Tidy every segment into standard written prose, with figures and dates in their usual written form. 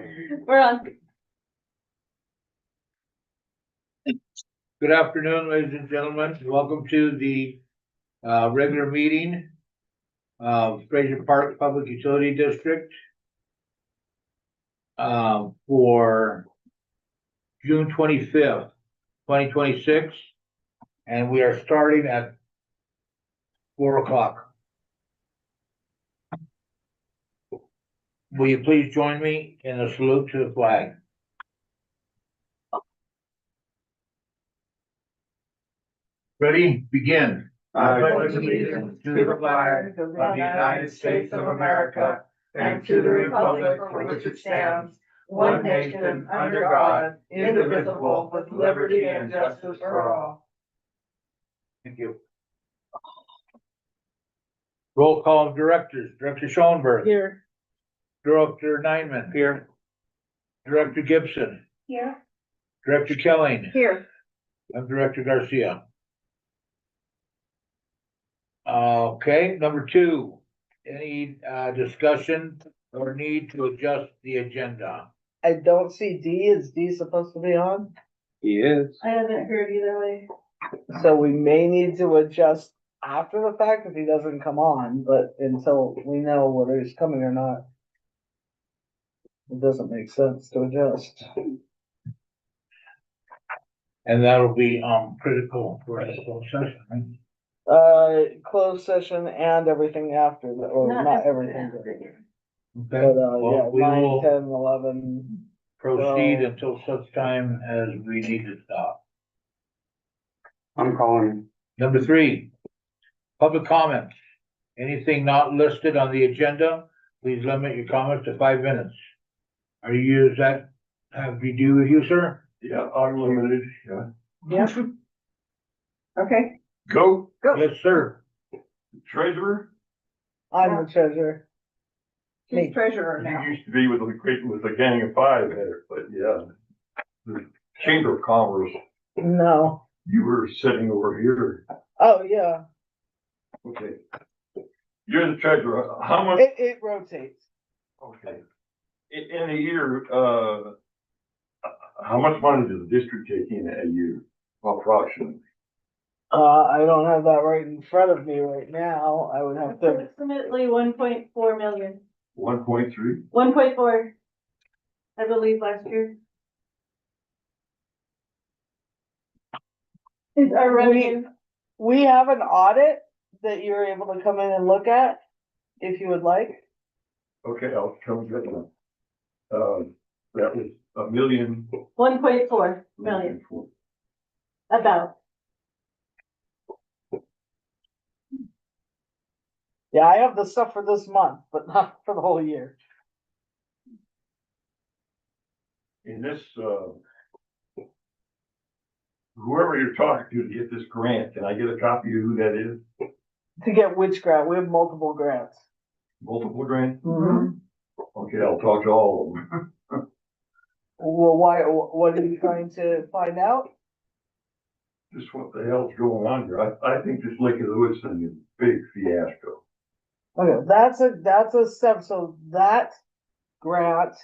We're on. Good afternoon, ladies and gentlemen. Welcome to the regular meeting of Fraser Park Public Utility District for June 25th, 2026, and we are starting at 4 o'clock. Will you please join me in a salute to the flag? Ready? Begin. I pledge allegiance to the flag of the United States of America and to the republic for which it stands, one nation, under God, indivisible, with liberty and justice for all. Thank you. Roll call of directors. Director Schoenberg. Here. Director Nineman. Here. Director Gibson. Here. Director Kelling. Here. And Director Garcia. Okay, number 2, any discussion or need to adjust the agenda? I don't see D. Is D supposed to be on? He is. I haven't heard either way. So we may need to adjust after the fact if he doesn't come on, but until we know whether he's coming or not, it doesn't make sense to adjust. And that'll be critical for a closed session, right? Closed session and everything after that, or not everything. But, Okay, yeah, well, we 9, will 10, 11. proceed so- until such time as we need to stop. I'm calling. Number 3, public comments. Anything not listed on the agenda, please limit your comments to 5 minutes. Are you, is that, have you do with you, sir? Yeah, unlimited, yeah. Yeah. Okay. Go, Yes, sir. treasurer. I'm the treasurer. He's treasurer now. You used to be with a gang of 5 there, but yeah. The Chamber of Commerce, No. you were sitting over here. Oh, yeah. Okay. You're the treasurer. How much, It rotates. okay. In a year, how much money does the district take in a year? Approximately. I don't have that right in front of me right now. I would have to, Approximately 1.4 million. 1.3? 1.4, I believe, last year. Is our revenue? we have an audit that you're able to come in and look at if you would like. Okay, I'll come get one. That was $1 million. 1.4 million, about. Yeah, I have the stuff for this month, but not for the whole year. In this, whoever you're talking to get this grant, can I get a copy of who that is? To get which grant? We have multiple grants. Multiple grants? Mhm. Okay, I'll talk to all of them. Well, why, what are you trying to find out? Just what the hell's going on here? I think this Lake of the Woods thing is a big fiasco. Okay, that's a step, so that grant,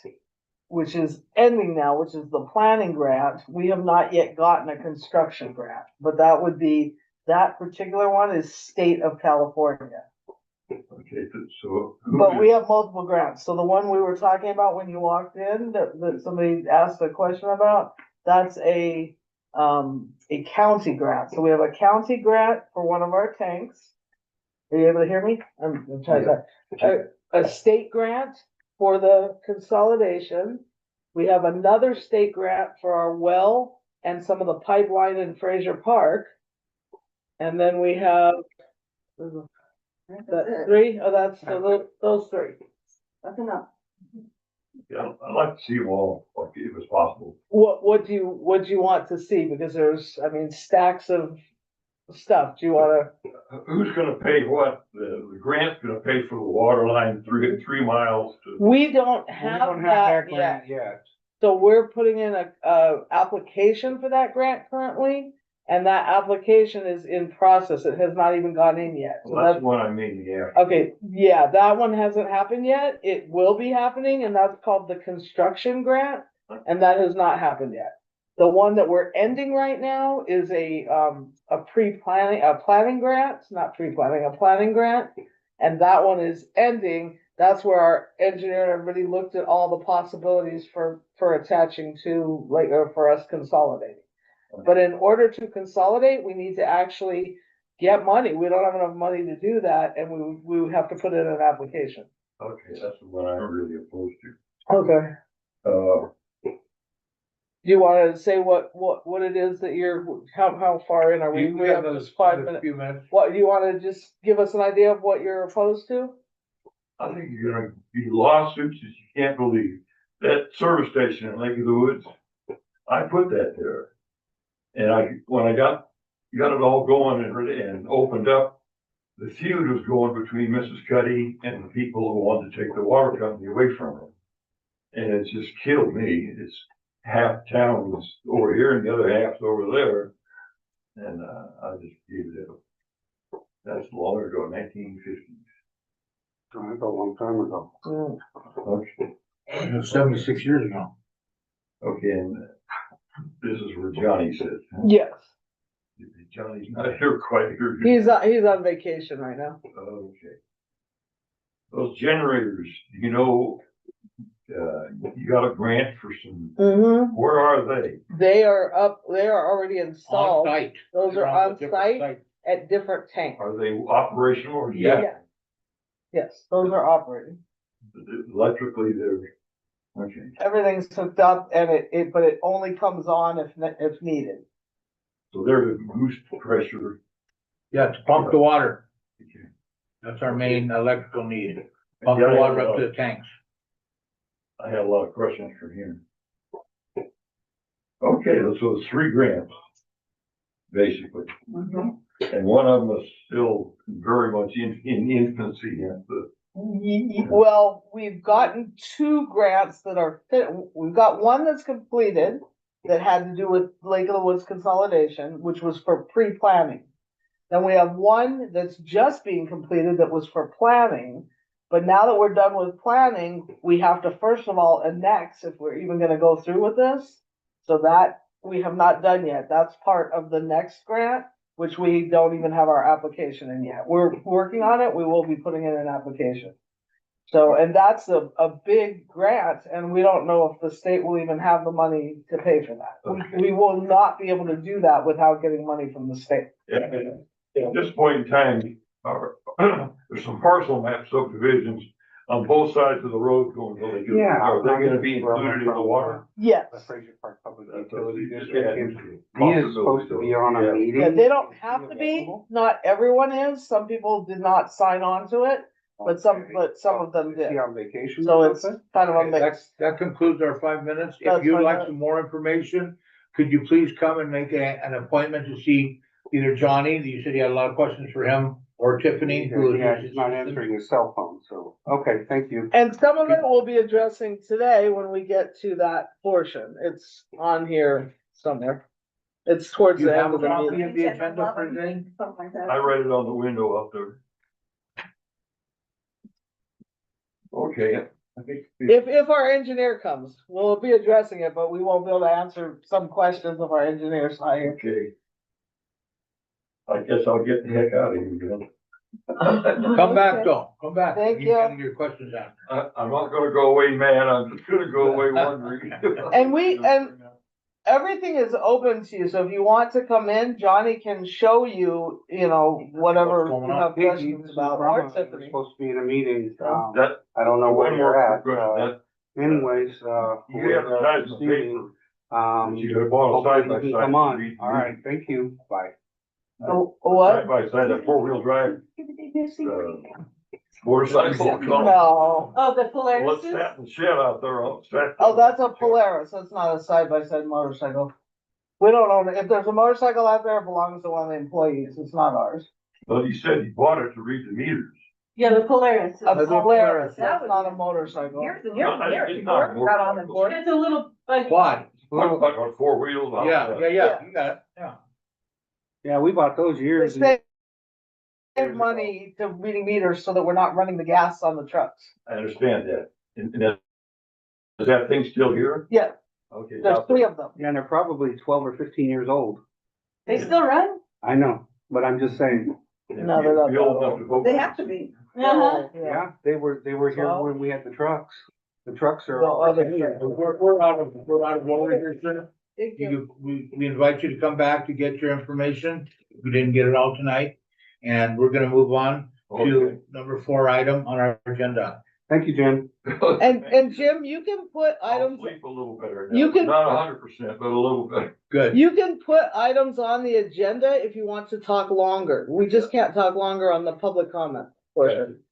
which is ending now, which is the planning grant, we have not yet gotten a construction grant, but that would be, that particular one is state of California. Okay, so. who But is- we have multiple grants, so the one we were talking about when you walked in, that somebody asked a question about, that's a county grant, so we have a county grant for one of our tanks. Are you able to hear me? I'm trying to, a state grant for the consolidation. We have another state grant for our well and some of the pipeline in Fraser Park. And then we have, that 3, oh, that's, so those 3. That's enough. Yeah, I'd like to see them all, like, if it's possible. What do you want to see? Because there's, I mean, stacks of stuff. Do you wanna, Who's gonna pay what? The grant's gonna pay for the water line 3 miles to. we don't have that yet. yet. So we're putting in a application for that grant currently. And that application is in process. It has not even gone in yet. So Well, that's the one I mean, yeah. okay, yeah, that one hasn't happened yet. It will be happening, and that's called the construction grant, and that has not happened yet. The one that we're ending right now is a planning grant, not pre-planning, a planning grant. And that one is ending. That's where our engineer and everybody looked at all the possibilities for attaching to, like, or for us consolidating. But in order to consolidate, we need to actually get money. We don't have enough money to do that, and we would have to put in an application. Okay, that's the one I'm really opposed to. Okay. Do you wanna say what it is that how far in are we? We have those 5 minutes. few minutes. What, do you wanna just give us an idea of what you're opposed to? I think you're gonna be lawsuits that you can't believe. That service station in Lake of the Woods, I put that there. And when I got it all going and opened up, the feud was going between Mrs. Cuddy and the people who wanted to take the water company away from her. And it just killed me. It's half town was over here and the other half's over there. And, I just gave it up. That's long ago, 1950s. That's a long time ago. Okay, 76 years ago. okay, and this is where Johnny sits. Yes, Johnny's not here quite here. he's on vacation right now. Okay. Those generators, you know, you got a grant for some, Mm-hmm. where are they? They are already On installed site. Those are They're on on different site? sites. at different tanks. Are they operational or? Yeah. Yes, those are operating. Electrically, they're, okay. Everything's hooked up and but it only comes on if needed. So they're the boost pressure. Yeah, to pump the water. Okay. That's our main electrical need. Pump Yeah, the water yeah, up to the tanks. I had a lot of questions for him. Okay, so it's 3 grants, basically. And one of them is still very much in infancy at the, Well, we've gotten 2 grants that are we've got one that's completed that had to do with Lake of the Woods consolidation, which was for pre-planning. Then we have one that's just being completed that was for planning. But now that we're done with planning, we have to first of all annex if we're even gonna go through with this. So that we have not done yet. That's part of the next grant, which we don't even have our application in yet. We're working on it. We will be putting in an application. So, and that's a big grant, and we don't know if the state will even have the money to pay for that. Okay. We will not be able to do that without getting money from the state. at this point in time, there's some parcel map subdivisions on both sides of the road going to Lake. Yeah. Are they gonna be included in the water? Yes. The Fraser Park Public That's Utility what District. you He is supposed to be on a meeting. Yeah, they don't have to be. Not everyone is. Some people did not sign on to it, but some of them Is he did. on vacation? So or it's something? kind of a Okay, mix. that concludes our 5 minutes. If That's you'd 5 like minutes. some more information, could you please come and make an appointment to see either Johnny, you said you had a lot of questions for him, or Tiffany, who is. Yeah, he's not answering his cell phone, so, okay, thank you. And some of it we'll be addressing today when we get to that portion. It's on here somewhere. It's towards You the have end a of the copy meeting. of the agenda for today? Something like I that. read it on the window up there. Okay, I think. If our engineer comes, we'll be addressing it, but we won't be able to answer some questions of our engineer's not here. Okay. I guess I'll get the heck out of here then. Come back though, come back. Thank You you. can get your questions answered. I'm not gonna go away, man. I'm just gonna go away wondering. And everything is open to you, so if you want to come in, Johnny can show you, whatever What's going you on? have Hey, questions this is about, Brahma. or We're Tiffany. supposed to be in a meeting. That, I don't know where one you're more at. question, Anyways, you have a size of paper. Um, You got a bottle hopefully side by you side. can come on. All right, thank you. Bye. Oh, what? Side by side, a 4-wheel drive, motorcycle. No. Oh, the What's Polaris? that in the shed out there? Oh, that's a Polaris, that's not a side-by-side motorcycle. We don't own it, if there's a motorcycle out there, it belongs to one of the employees, it's not ours. Well, you said you bought it to read the meters. Yeah, the Polaris. A Polaris, That that's would not be- a motorcycle. Yours and No, yours, it's not a got on the motorcycle. board. It's a little, like, Quad. Like on 4 wheels. Yeah, you got it, yeah. Yeah, we bought those To years. and- save money to reading meters so that we're not running the gas on the trucks. I understand that. And is that thing still here? Yeah, Okay. there's 3 of them. Yeah, and they're probably 12 or 15 years old. They still run? I know, but I'm just saying, No, they're not Be old that enough old. to vote. They have to be. Oh, yeah, they were here 12. when we had the trucks. The trucks are. The other 10 years old. We're out of order here, sir. Thank We invite you to come back to get your information. We didn't get it all tonight. And we're gonna move on Okay. to number 4 item on our agenda. Thank you, Jim. And Jim, you can put I'll items, sleep a little better You now. can- Not 100%, but a little better. Good. you can put items on the agenda if you want to talk longer. We just can't talk longer on the public comment portion.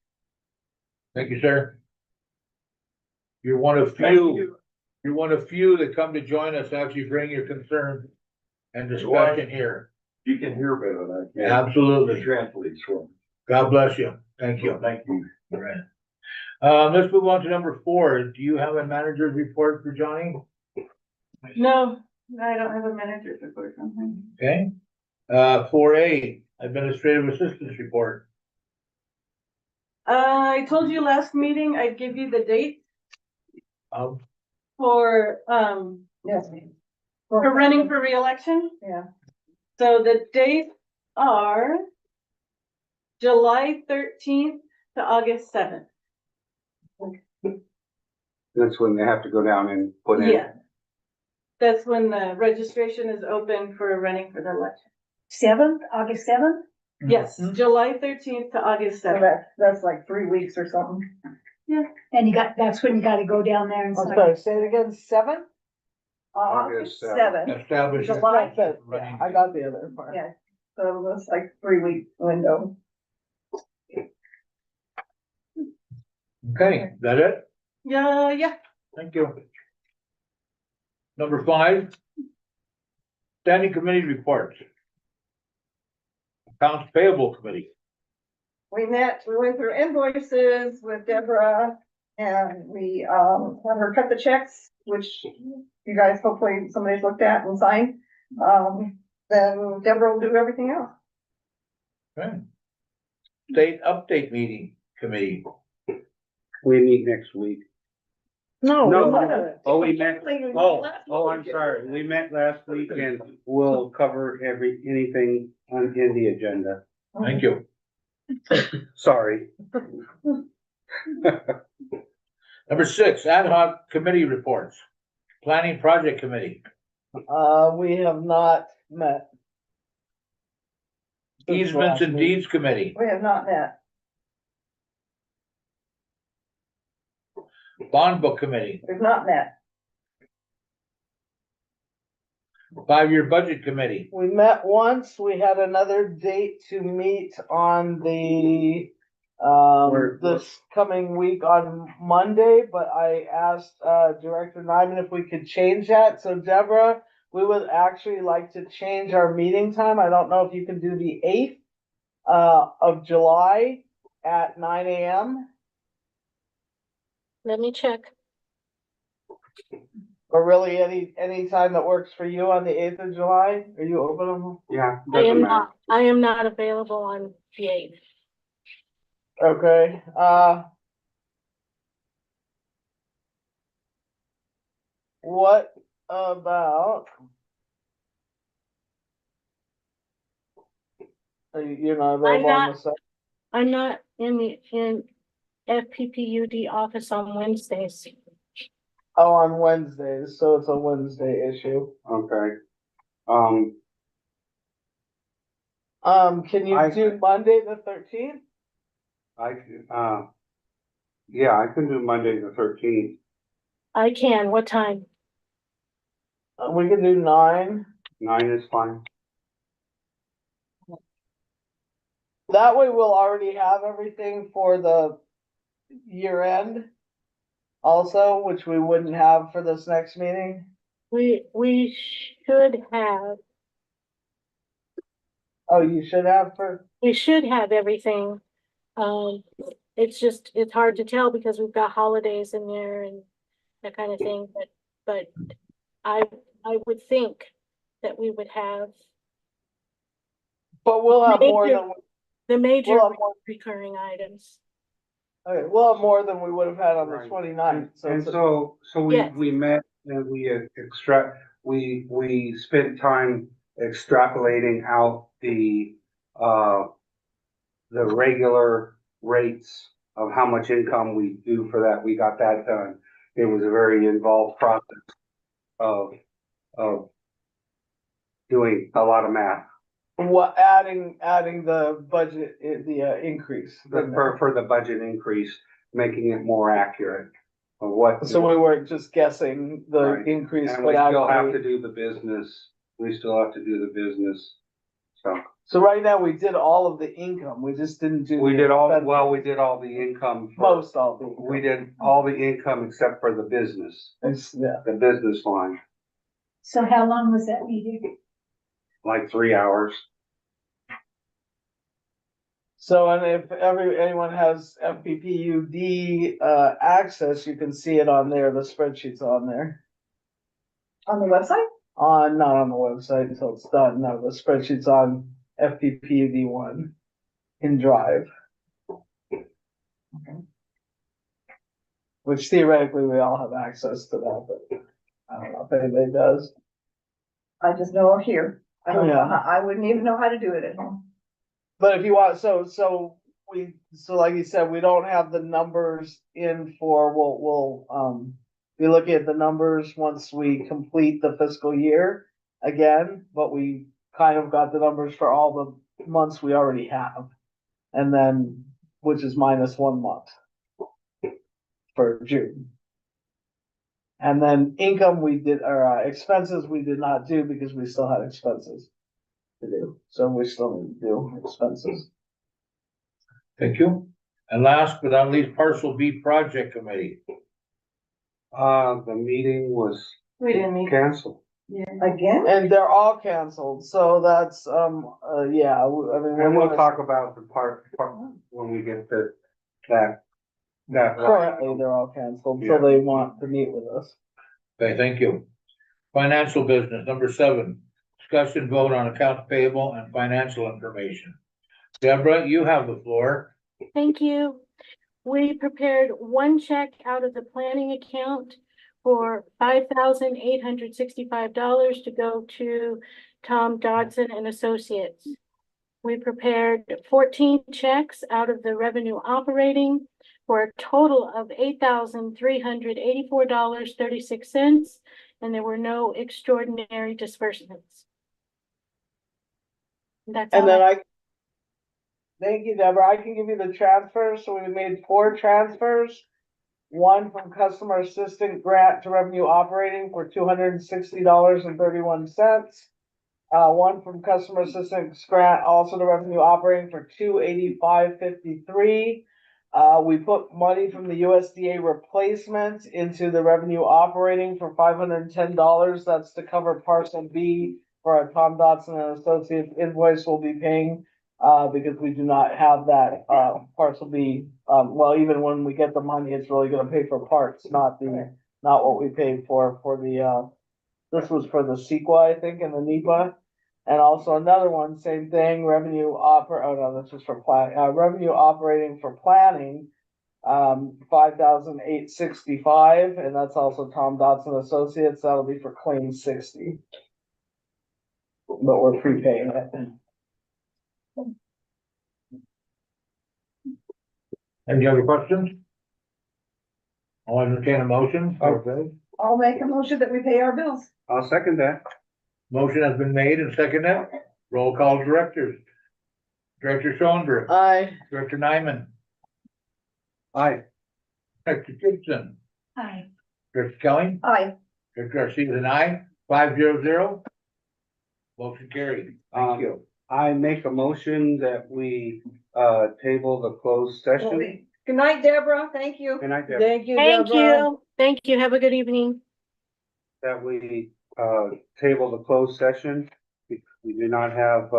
Thank you, sir. You're one of Thank few, you. you're one of few that come to join us, actually bring your concern and discussion here. You can hear better than I can. Absolutely. The translates for me. God bless you. Thank you. Thank you. All right. Let's move on to number 4. Do you have a manager's report for Johnny? No, I don't have a manager's report from him. Okay. 4A, administrative assistance report. I told you last meeting, I'd give you the date Um, for, Yes. for running for reelection. Yeah. So the dates are July 13th to August 7th. That's when they have to go down and put in. Yeah. That's when the registration is open for running for the election. 7th, August 7th? Yes, Mhm. July 13th to August So 7th. that's like 3 weeks or something. Yeah. And that's when you gotta go down there and I'm sign. sorry, say it again, 7? August 7th, Establish. July That's it. Yeah, I got the other part. Yeah. so that's like 3 week window. Okay, is that it? Yeah. Thank you. Number 5. Standing committee reports. Accounts payable committee. We went through invoices with Deborah and we, had her cut the checks, which you guys hopefully somebody's looked at and signed. Then Deborah will do everything else. Okay. State update meeting committee. We meet next week. No. No. we're not. Oh, we met, I'm sorry. We met last week and we'll cover anything in the agenda. Thank you. Sorry. Number 6, ad hoc committee reports. Planning project committee. We have not met. Easements and deeds committee. We have not met. Bond book committee. We've not met. 5-year budget committee. We met once, we had another date to meet on the, Where- this coming week on Monday, but I asked, Director Nyman if we could change that, so Deborah, we would actually like to change our meeting time, I don't know if you can do the 8th, of July at 9 AM, Let me check. or really any time that works for you on the 8th of July, are you open on? Yeah. I doesn't am matter. not, I am not available on the 8th. Okay, what about? You're not available on the site? I'm not in FPPUD office on Wednesdays. Oh, on Wednesdays, so it's a Wednesday issue. Okay. Can you I- do Monday the 13th? Yeah, I can do Monday the 13th. I can, what time? We can do 9. 9 is fine. That way we'll already have everything for the year end. Also, which we wouldn't have for this next meeting. We should have, Oh, you should have everything. It's hard to tell because we've got holidays in there and that kind of thing, but I would think that we would have But we'll have more Major- than, The major we'll have more, recurring items. okay, we'll have more than we would have had on the Right. 29th. And it's a- so Yes. we met and we we spent time extrapolating out the regular rates of how much income we do for that. We got that done. It was a very involved process of doing a lot of math What, adding the budget, the increase. for the budget increase, making it more accurate of what. So we weren't just guessing the Right. increase, And we but still have to actually, do the business. We still have to do the business. So so right now we did all of the income, we just didn't do. we the did all, expense- well, we did all the income. for- Most all the. We did all the income except for the business, Yeah, the business line, So how long was that meeting? like 3 hours. so and if anyone has FPPUD, access, you can see it on there, the spreadsheet's on there. On the website? Not on the website until it's done, no, the spreadsheet's on FPPUD one in Drive. Which theoretically, we all have access to that, but I don't know if anybody does. I just know here. I don't know, Yeah. I wouldn't even know how to do it at home. But if you want, so like you said, we don't have the numbers in for, we'll be looking at the numbers once we complete the fiscal year again, but we kind of got the numbers for all the months we already have. And then, which is minus 1 month for June. And then income we did, or expenses we did not do because we still had expenses to do. So we still need to do expenses. Thank you. And last but not least, Parcel B Project Committee. The meeting was We didn't meet. canceled. Again? And they're all canceled, so that's, yeah, I mean. And we'll talk about the part when we get to that. Currently, they're all canceled, so Yeah. they want to meet with us. Okay, thank you. Financial business, number 7, discussion vote on accounts payable and financial information. Deborah, you have the floor. Thank you. We prepared one check out of the planning account for $5,865 to go to Tom Dodson and Associates. We prepared 14 checks out of the revenue operating for a total of $8,384.36, and there were no extraordinary disbursements. That's And all then I, thank you, Deborah, I can give you the transfers, so we made 4 transfers. One from customer assistant grant to revenue operating for $260.31. One from customer assistance grant also to revenue operating for $285.53. We put money from the USDA replacement into the revenue operating for $510. That's to cover parcel B for our Tom Dodson and Associates invoice we'll be paying. Because we do not have that, parcel B, well, even when we get the money, it's really gonna pay for parts, not what we paid for the, this was for the CEQA, I think, and the NEPA. And also another one, same thing, revenue this was for revenue operating for planning, $5,865, and that's also Tom Dodson Associates, that'll be for claim 60. But we're prepaying it. Any other questions? I'll entertain a motion. Okay. I'll make a motion that we pay our bills. I'll second that. Motion has been made and seconded. Roll call directors. Director Schoenberg, Aye. Director Nyman, Aye. Director Gibson, Hi. Director Kelly, Aye. Director Garcia, and I, 500. Motion carried. Thank you. I make a motion that we, table the closed session. Good night, Deborah. Thank you. Good night, Deborah. Thank you, thank Deborah. you. Thank you. Have a good evening. That we, table the closed session. We do not have,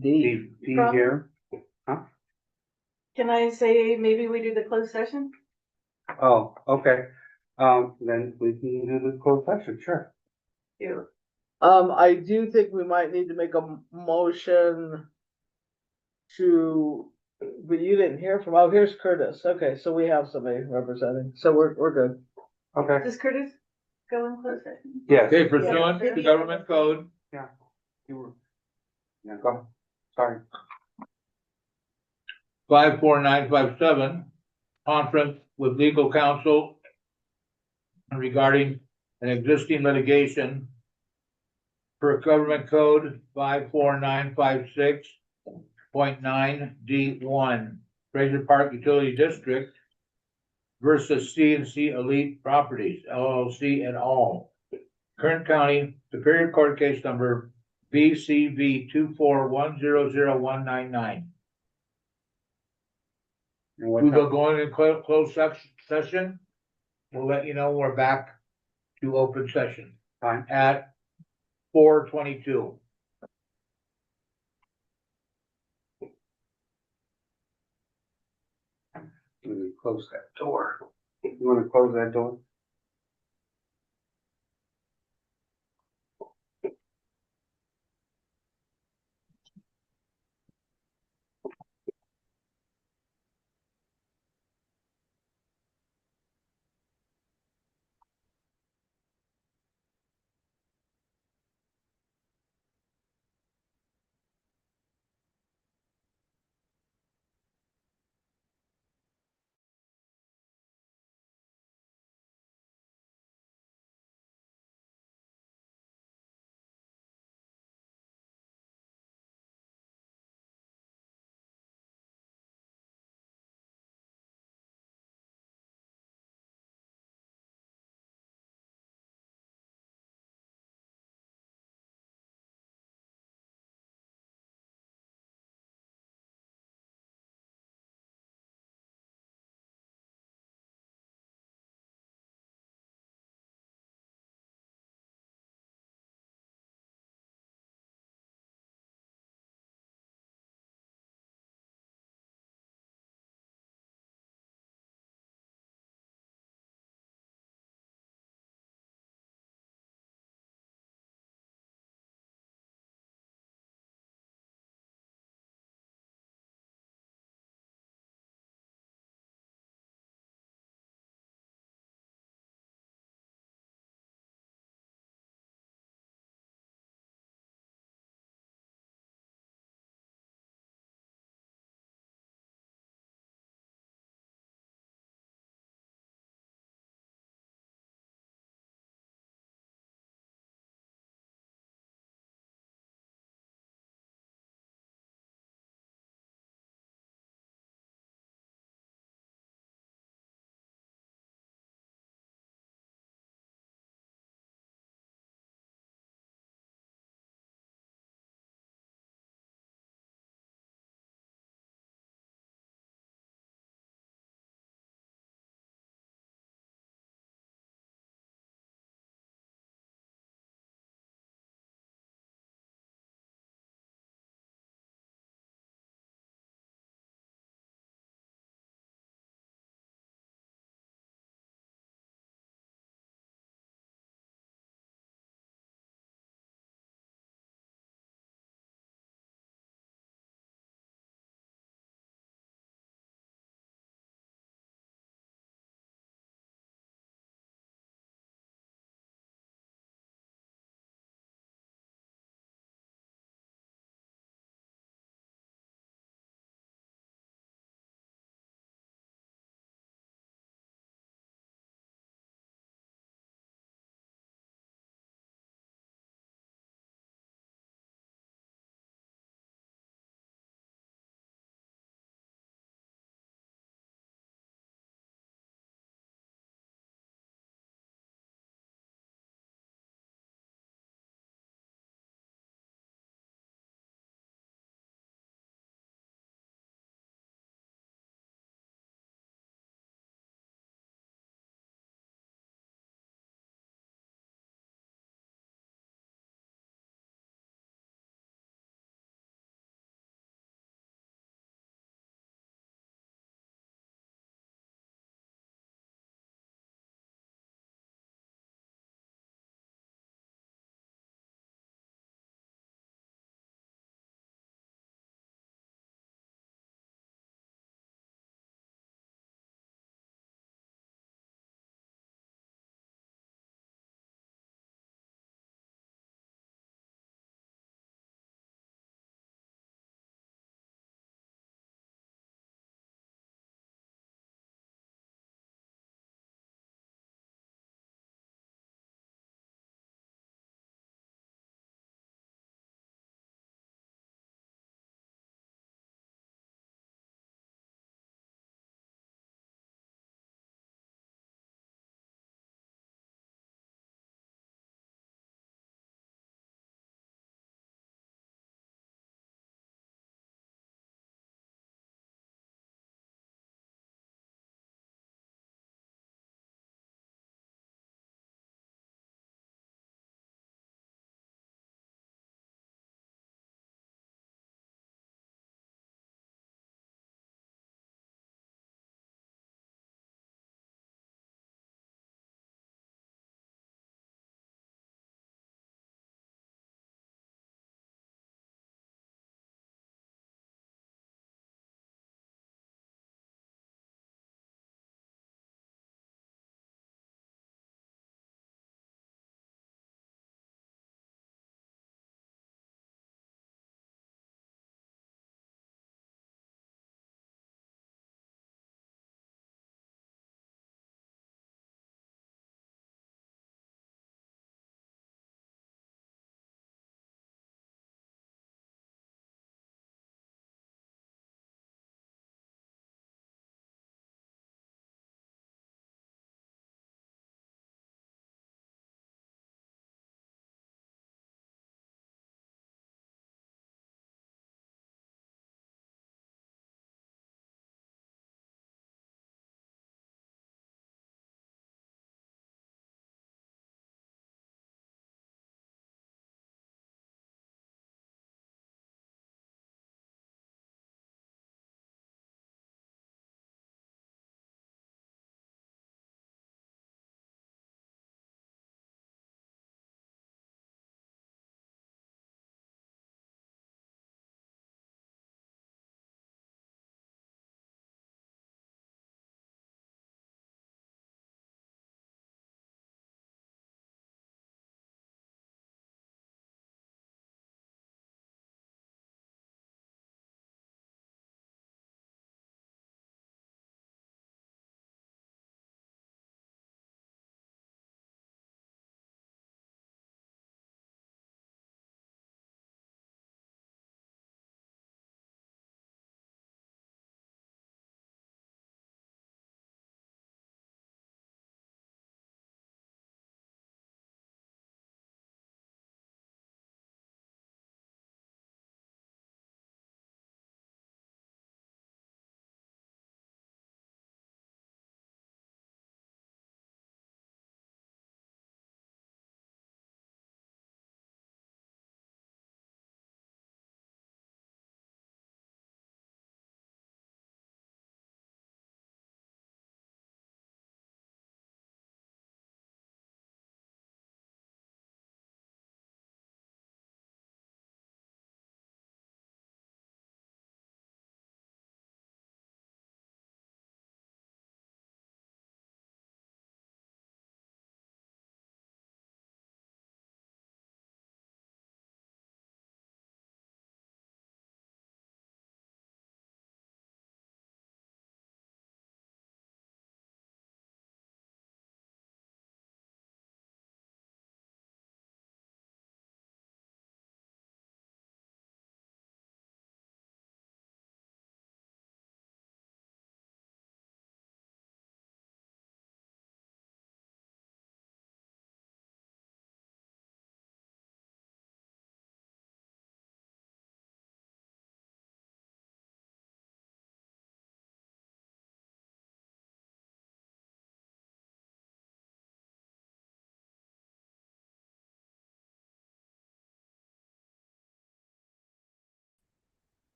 D. D here. Can I say maybe we do the closed session? Oh, okay. Then we can do the closed session, sure. You. I do think we might need to make a motion to, but you didn't hear from, oh, here's Curtis. Okay, so we have somebody representing, so we're good. Okay, Does Curtis go in closed session? yes. Okay, pursuant to government code, You were. Yeah, go ahead. Sorry. 54957, conference with legal counsel regarding an existing litigation per government code 54956.9 Fraser Park Utility District versus C&C Elite Properties LLC et al. Kern County Superior Court Case Number BCV 241000199. And what We will time? go in closed session. We'll let you know when we're back to open session Time? at 4:22. Let me close that door. You wanna close that door?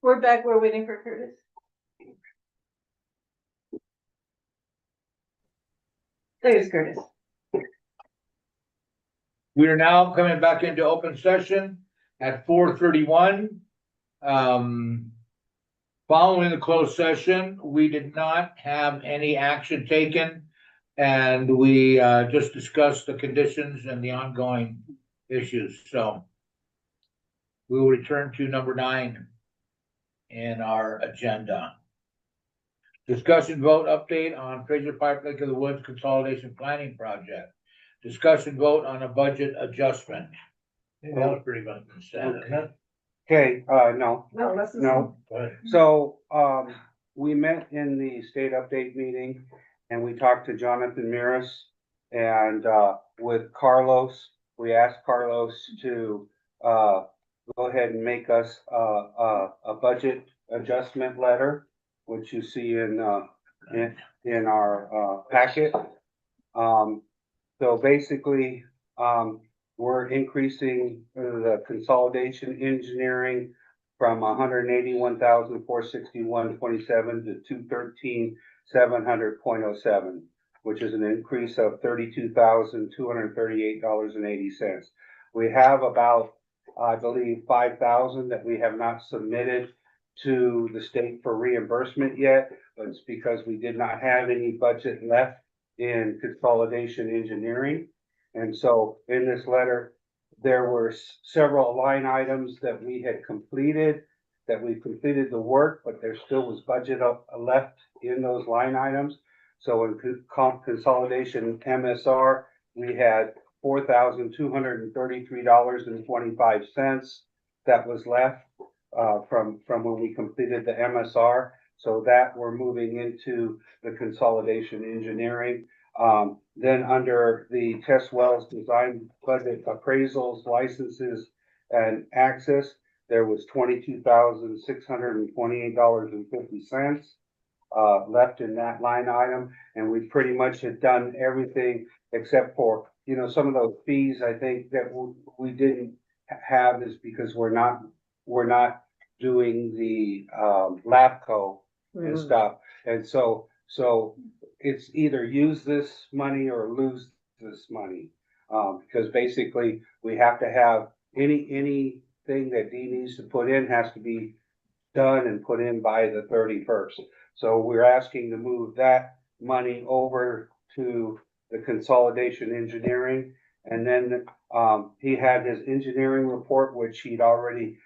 We're back, we're waiting for Curtis. There's Curtis. We are now coming back into open session at 4:31. Following the closed session, we did not have any action taken. And we just discussed the conditions and the ongoing issues, so. We will return to number 9 in our agenda. Discussion vote update on Fraser Pipe Lake of the Woods Consolidation Planning Project. Discussion vote on a budget adjustment. That was pretty much said, isn't it? Okay, no, No, this is. no. Go ahead. So, we met in the state update meeting and we talked to Jonathan Miras and, with Carlos, we asked Carlos to, go ahead and make us, a budget adjustment letter, which you see in our, packet. So basically, we're increasing the consolidation engineering from 181,461.27 to 213,700.07, which is an increase of $32,238.80. We have about, I believe, 5,000 that we have not submitted to the state for reimbursement yet, but it's because we did not have any budget left in consolidation engineering. And so in this letter, there were several line items that we had completed, that we completed the work, but there still was budget left in those line items. So in consolidation MSR, we had $4,233.25 that was left from when we completed the MSR. So that we're moving into the consolidation engineering. Then under the test wells design budget appraisals, licenses, and access, there was $22,628.50 left in that line item. And we pretty much had done everything except for, some of those fees, I think that we didn't have is because we're not doing the LAFCO and stuff. And so it's either use this money or lose this money. Because basically we have to have anything that Dee needs to put in has to be done and put in by the 31st. So we're asking to move that money over to the consolidation engineering. And then he had his engineering report, which he'd already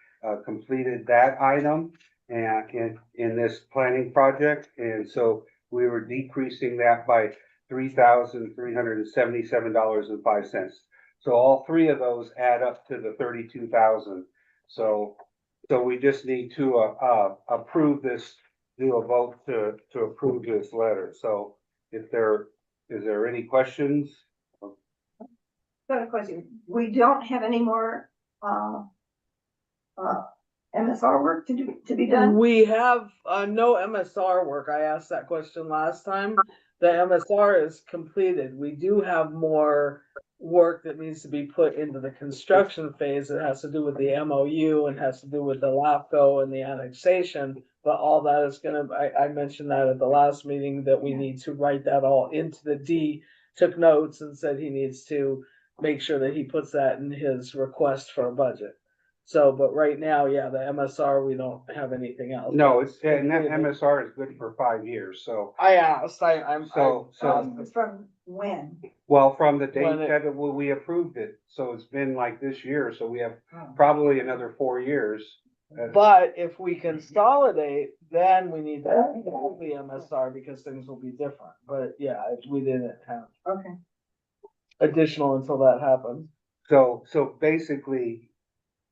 completed that item and in this planning project. And so we were decreasing that by $3,377.05. So all three of those add up to the 32,000. So we just need to approve this, do a vote to approve this letter. So is there any questions? Got a question. We don't have any more, MSR work to be done? We have, no MSR work. I asked that question last time. The MSR is completed. We do have more work that needs to be put into the construction phase. It has to do with the MOU and has to do with the LAFCO and the annexation. But all that is I mentioned that at the last meeting that we need to write that all into the D, took notes and said he needs to make sure that he puts that in his request for a budget. So, but right now, yeah, the MSR, we don't have anything else. No, and that MSR is good for 5 years. So I asked, From when? well, from the date When it- that we approved it. So it's been like this year. So we have probably another 4 years. but if we consolidate, then we need to have the MSR because things will be different. But yeah, we didn't have Okay. additional until that happened. So basically,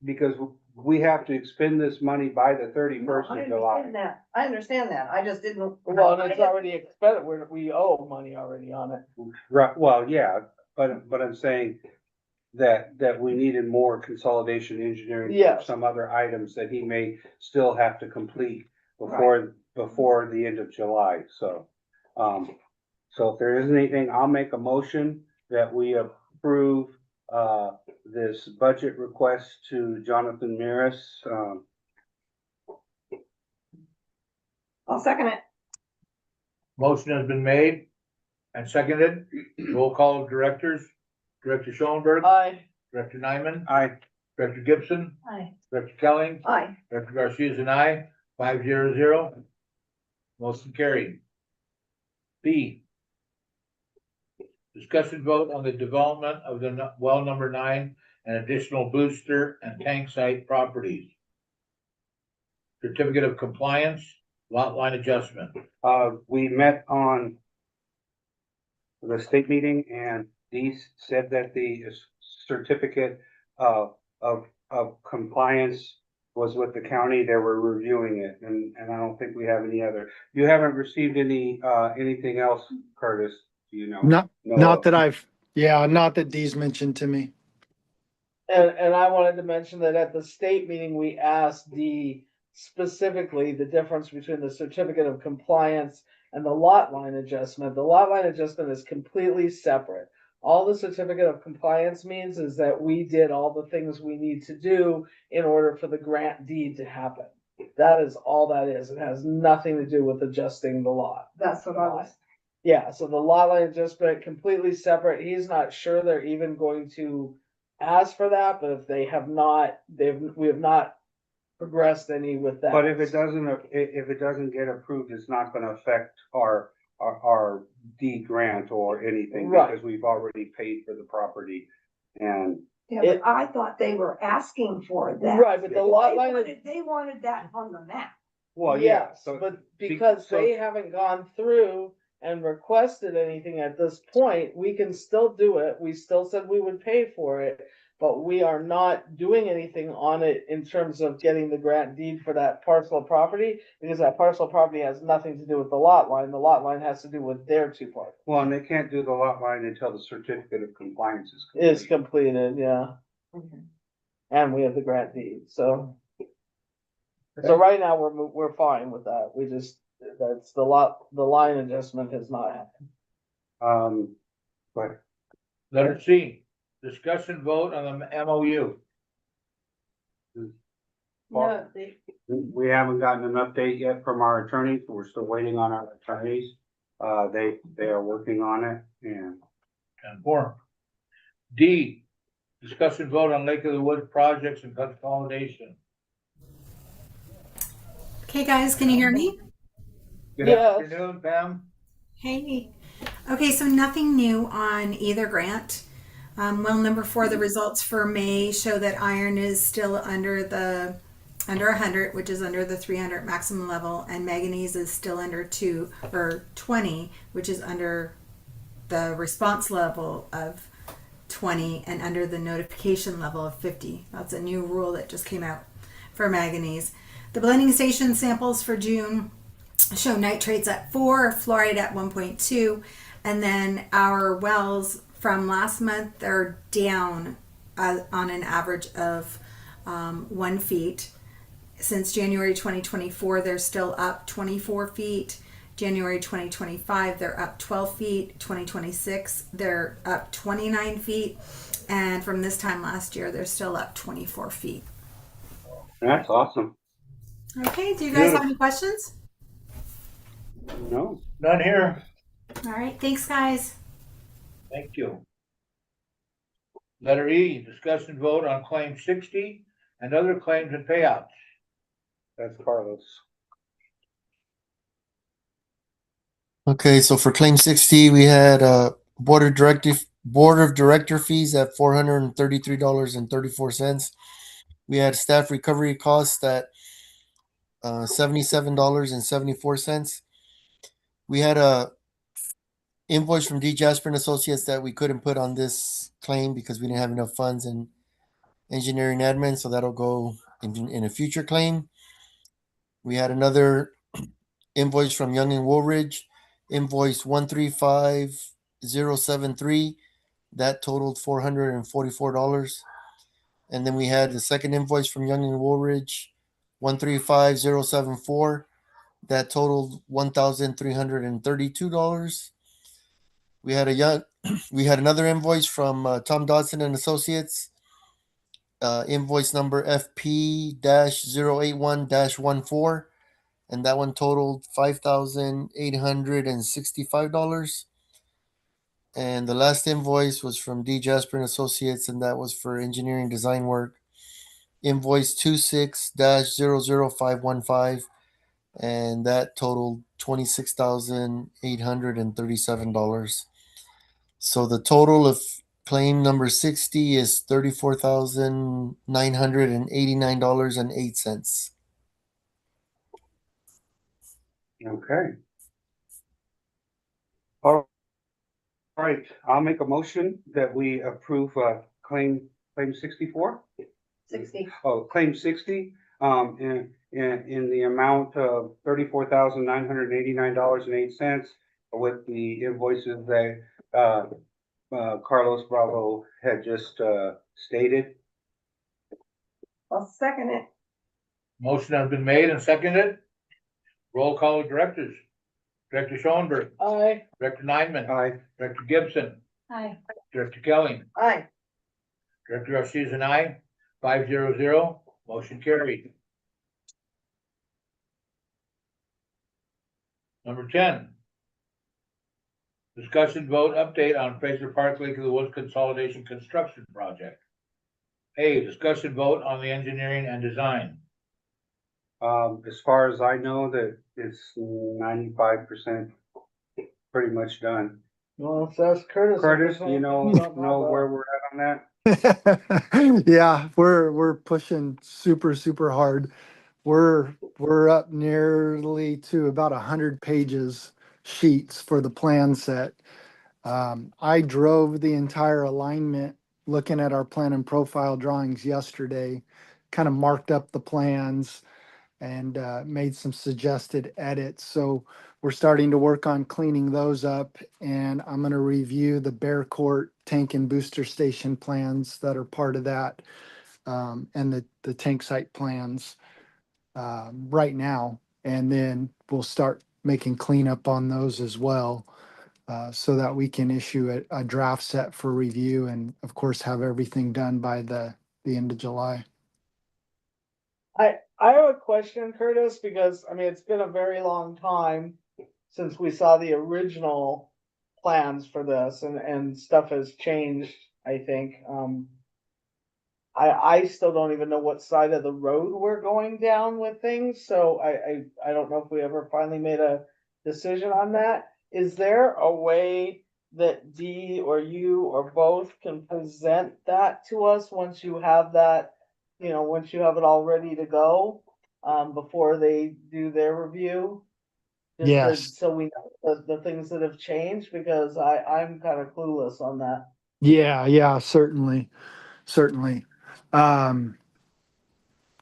because we have to expend this money by the 31st I of July. understand that. I understand that. I just didn't. Well, and it's already expended, we owe money already on it. Right, well, yeah, but I'm saying that we needed more consolidation engineering. For Yes. some other items that he may still have to complete before the end of July, so. So if there isn't anything, I'll make a motion that we approve, this budget request to Jonathan Miras, I'll second it. Motion has been made and seconded. Roll call of directors. Director Schoenberg, Aye. Director Nyman, I, Director Gibson, Aye. Director Kelly, Aye. Director Garcia is an aye, 500. Motion carried. B. Discussion vote on the development of the well number 9 and additional booster and tank site properties. Certificate of compliance, lot line adjustment. we met on the state meeting and Dee said that the certificate of compliance was with the county. They were reviewing it and I don't think we have any other. You haven't received any, anything else, Curtis, do you know? Not, No. not that Dee's mentioned to me. And I wanted to mention that at the state meeting, we asked Dee specifically the difference between the certificate of compliance and the lot line adjustment. The lot line adjustment is completely separate. All the certificate of compliance means is that we did all the things we need to do in order for the grant deed to happen. That is all that is. It has nothing to do with adjusting the lot. That's what I was. Yeah, so the lot line adjustment completely separate. He's not sure they're even going to ask for that, but if they have not, we have not progressed any with that. But if it doesn't get approved, it's not gonna affect our D grant or anything Right. because we've already paid for the property and. Yeah, but I thought they were asking for that. Right, but the lot line, They wanted that on the map. Well, yeah, yes, so. but because so- they haven't gone through and requested anything at this point, we can still do it. We still said we would pay for it, but we are not doing anything on it in terms of getting the grant deed for that parcel of property, because that parcel of property has nothing to do with the lot line. The lot line has to do with their two parts. Well, and they can't do the lot line until the certificate of compliance is Is complete. completed, yeah. And we have the grant deed, so. So right now, we're fine with that. We just, that's the line adjustment has not happened. But Letter C, discussion vote on the MOU. No, we haven't gotten an update yet from our attorneys. We're still waiting on our attorneys. They are working on it and. And form. D, discussion vote on Lake of the Woods projects and consolidation. Okay, guys, can you hear me? Good Yes. afternoon, Pam. Hey. Okay, so nothing new on either grant. Well, number 4, the results for May show that iron is still under 100, which is under the 300 maximum level, and manganese is still under 20, which is under the response level of 20 and under the notification level of 50. That's a new rule that just came out for manganese. The blending station samples for June show nitrates at 4, fluoride at 1.2, and then our wells from last month are down on an average of 1 feet. Since January 2024, they're still up 24 feet. January 2025, they're up 12 feet. 2026, they're up 29 feet. And from this time last year, they're still up 24 feet. That's awesome. Okay, do you guys have any questions? No, None here. All right, thanks, guys. Thank you. Letter E, discussion vote on claim 60 and other claims and payouts. that's Carlos. Okay, so for claim 60, we had board of director fees at $433.34. We had staff recovery costs at $77.74. We had a invoice from D. Jasper and Associates that we couldn't put on this claim because we didn't have enough funds in engineering admin, so that'll go in a future claim. We had another invoice from Young and Woolridge, invoice 135073, that totaled $444. And then we had the second invoice from Young and Woolridge, 135074, that totaled $1,332. We had another invoice from Tom Dodson and Associates, invoice number FP-081-14, and that one totaled $5,865. And the last invoice was from D Jasper and Associates, and that was for engineering design work. Invoice 26-00515, and that totaled $26,837. So the total of claim number 60 is $34,989.08. Okay. All right, I'll make a motion that we approve, claim 64. 60. Oh, claim 60, in the amount of $34,989.08 with the invoices that, Carlos Bravo had just, stated. I'll second it. Motion has been made and seconded. Roll call of directors. Director Schoenberg, Aye. Director Nyman, Aye. Director Gibson, Aye. Director Kelly, Aye. Director Garcia is an aye. 500, motion carried. Number 10. Discussion vote update on Fraser Park Lake of the Woods Consolidation Construction Project. A, discussion vote on the engineering and design. As far as I know, that it's 95% pretty much done. Well, so that's Curtis. Curtis, do you know where we're at on that? Yeah, we're pushing super hard. We're up nearly to about 100 pages sheets for the plan set. I drove the entire alignment looking at our plan and profile drawings yesterday, kind of marked up the plans and made some suggested edits. So we're starting to work on cleaning those up, and I'm going to review the Bear Court tank and booster station plans that are part of that, and the tank site plans right now. And then we'll start making cleanup on those as well, so that we can issue a draft set for review and, of course, have everything done by the end of July. I have a question, Curtis, because I mean, it's been a very long time since we saw the original plans for this, and stuff has changed, I think. I still don't even know what side of the road we're going down with things, so I don't know if we ever finally made a decision on that. Is there a way that Dee or you or both can present that to us once you have that, once you have it all ready to go, before they do their review? Yes. So we know the things that have changed, because I'm kind of clueless on that. Yeah, certainly.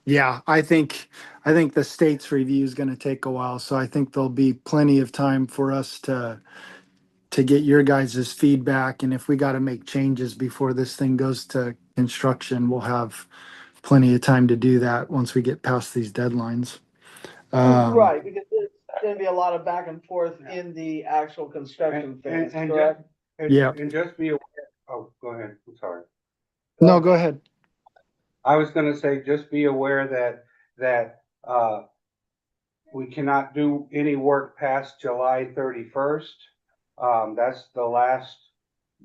Yeah, I think the state's review is going to take a while, so I think there'll be plenty of time for us to get your guys' feedback, and if we got to make changes before this thing goes to construction, we'll have plenty of time to do that once we get past these deadlines. Right, because there's gonna be a lot of back and forth in the actual construction phase, correct? Yeah. And just be aware, oh, go ahead, I'm sorry. No, go ahead. I was gonna say, just be aware that we cannot do any work past July 31st. That's the last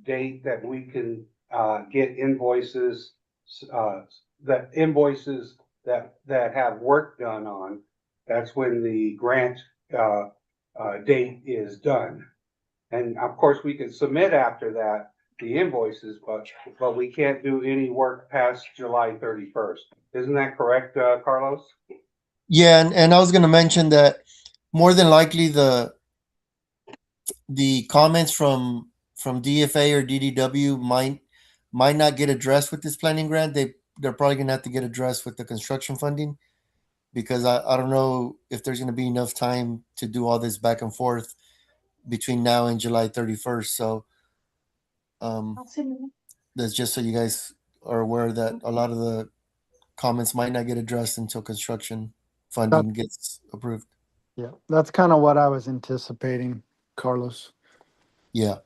date that we can, get invoices, that invoices that have work done on. That's when the grant, date is done. And of course, we can submit after that the invoices, but we can't do any work past July 31st. Isn't that correct, Carlos? Yeah, and I was going to mention that more than likely the comments from DFA or DDW might not get addressed with this planning grant. They're probably going to have to get addressed with the construction funding, because I don't know if there's going to be enough time to do all this back and forth between now and July 31st. So that's just so you guys are aware that a lot of the comments might not get addressed until construction funding gets approved. Yeah, that's kind of what I was anticipating, Carlos. Yeah.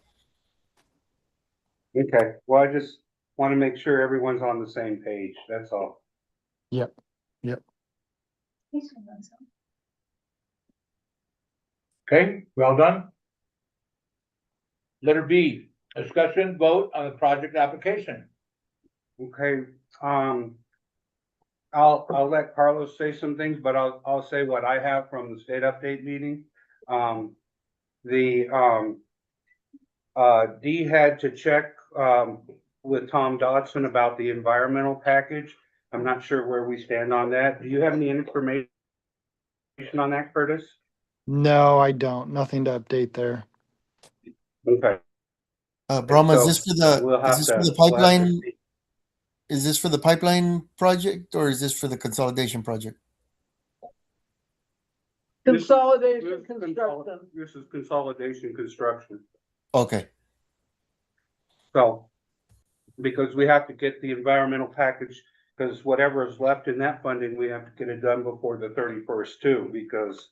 Okay, well, I just want to make sure everyone's on the same page, that's all. Yep. Okay, well done. Letter B, discussion vote on the project application. Okay, I'll let Carlos say some things, but I'll say what I have from the state update meeting. Dee had to check, with Tom Dodson about the environmental package. I'm not sure where we stand on that. Do you have any information on that, Curtis? No, I don't. Nothing to update there. Okay. Brahma, is So this for the, we'll is have this to- for the we'll have to pipeline? see. Is this for the pipeline project or is this for the consolidation project? Consolidation construction. This is consolidation construction. Okay, So, because we have to get the environmental package, because whatever is left in that funding, we have to get it done before the 31st too, because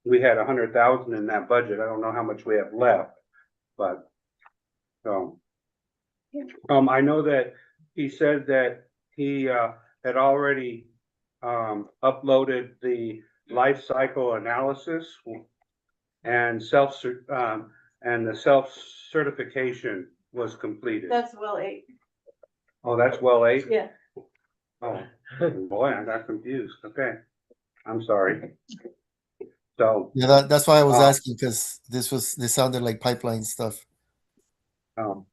we had 100,000 in that budget. I don't know how much we have left, but I know that he said that he had already uploaded the life cycle analysis and the self-certification was completed. That's well 8. Oh, that's well 8? Yeah. Oh, boy, I got confused. Okay, I'm sorry. So, yeah, that's why I was Uh, asking, because this sounded like pipeline stuff. oh,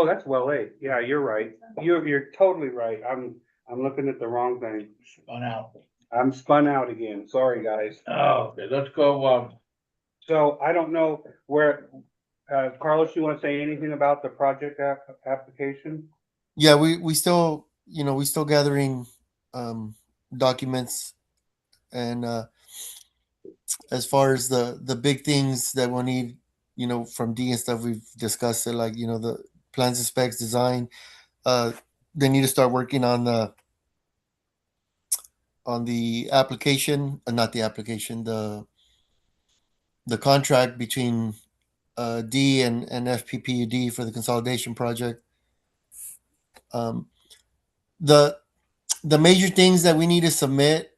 that's well 8. Yeah, you're right. You're totally right. I'm looking at the wrong thing. On out. I'm spun out again. Sorry, guys. Oh, okay, let's go, So I don't know where, Carlos, you want to say anything about the project application? Yeah, we still, we still gathering documents, and as far as the big things that we'll need, from D and stuff, we've discussed it, like, the plans and specs, design. They need to start working on the application, not the application, the contract between D and FPPUD for the consolidation project. The major things that we need to submit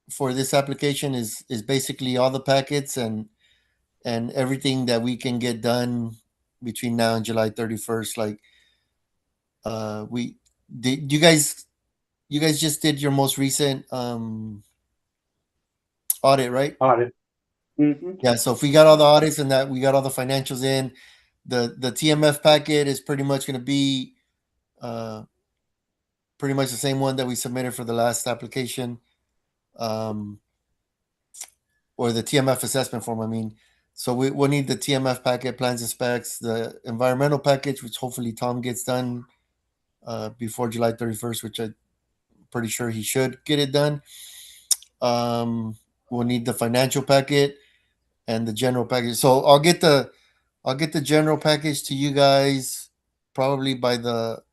for this application is basically all the packets and everything that we can get done between now and July 31st. Like, you guys just did your most recent audit, right? Audit. Mm-hmm. Yeah, so if we got all the audits and that we got all the financials in, the TMF packet is pretty much going to be pretty much the same one that we submitted for the last application, or the TMF assessment form, I mean. So we'll need the TMF packet, plans and specs, the environmental package, which hopefully Tom gets done before July 31st, which I'm pretty sure he should get it done. We'll need the financial packet and the general package. So I'll get the general package to you guys probably by the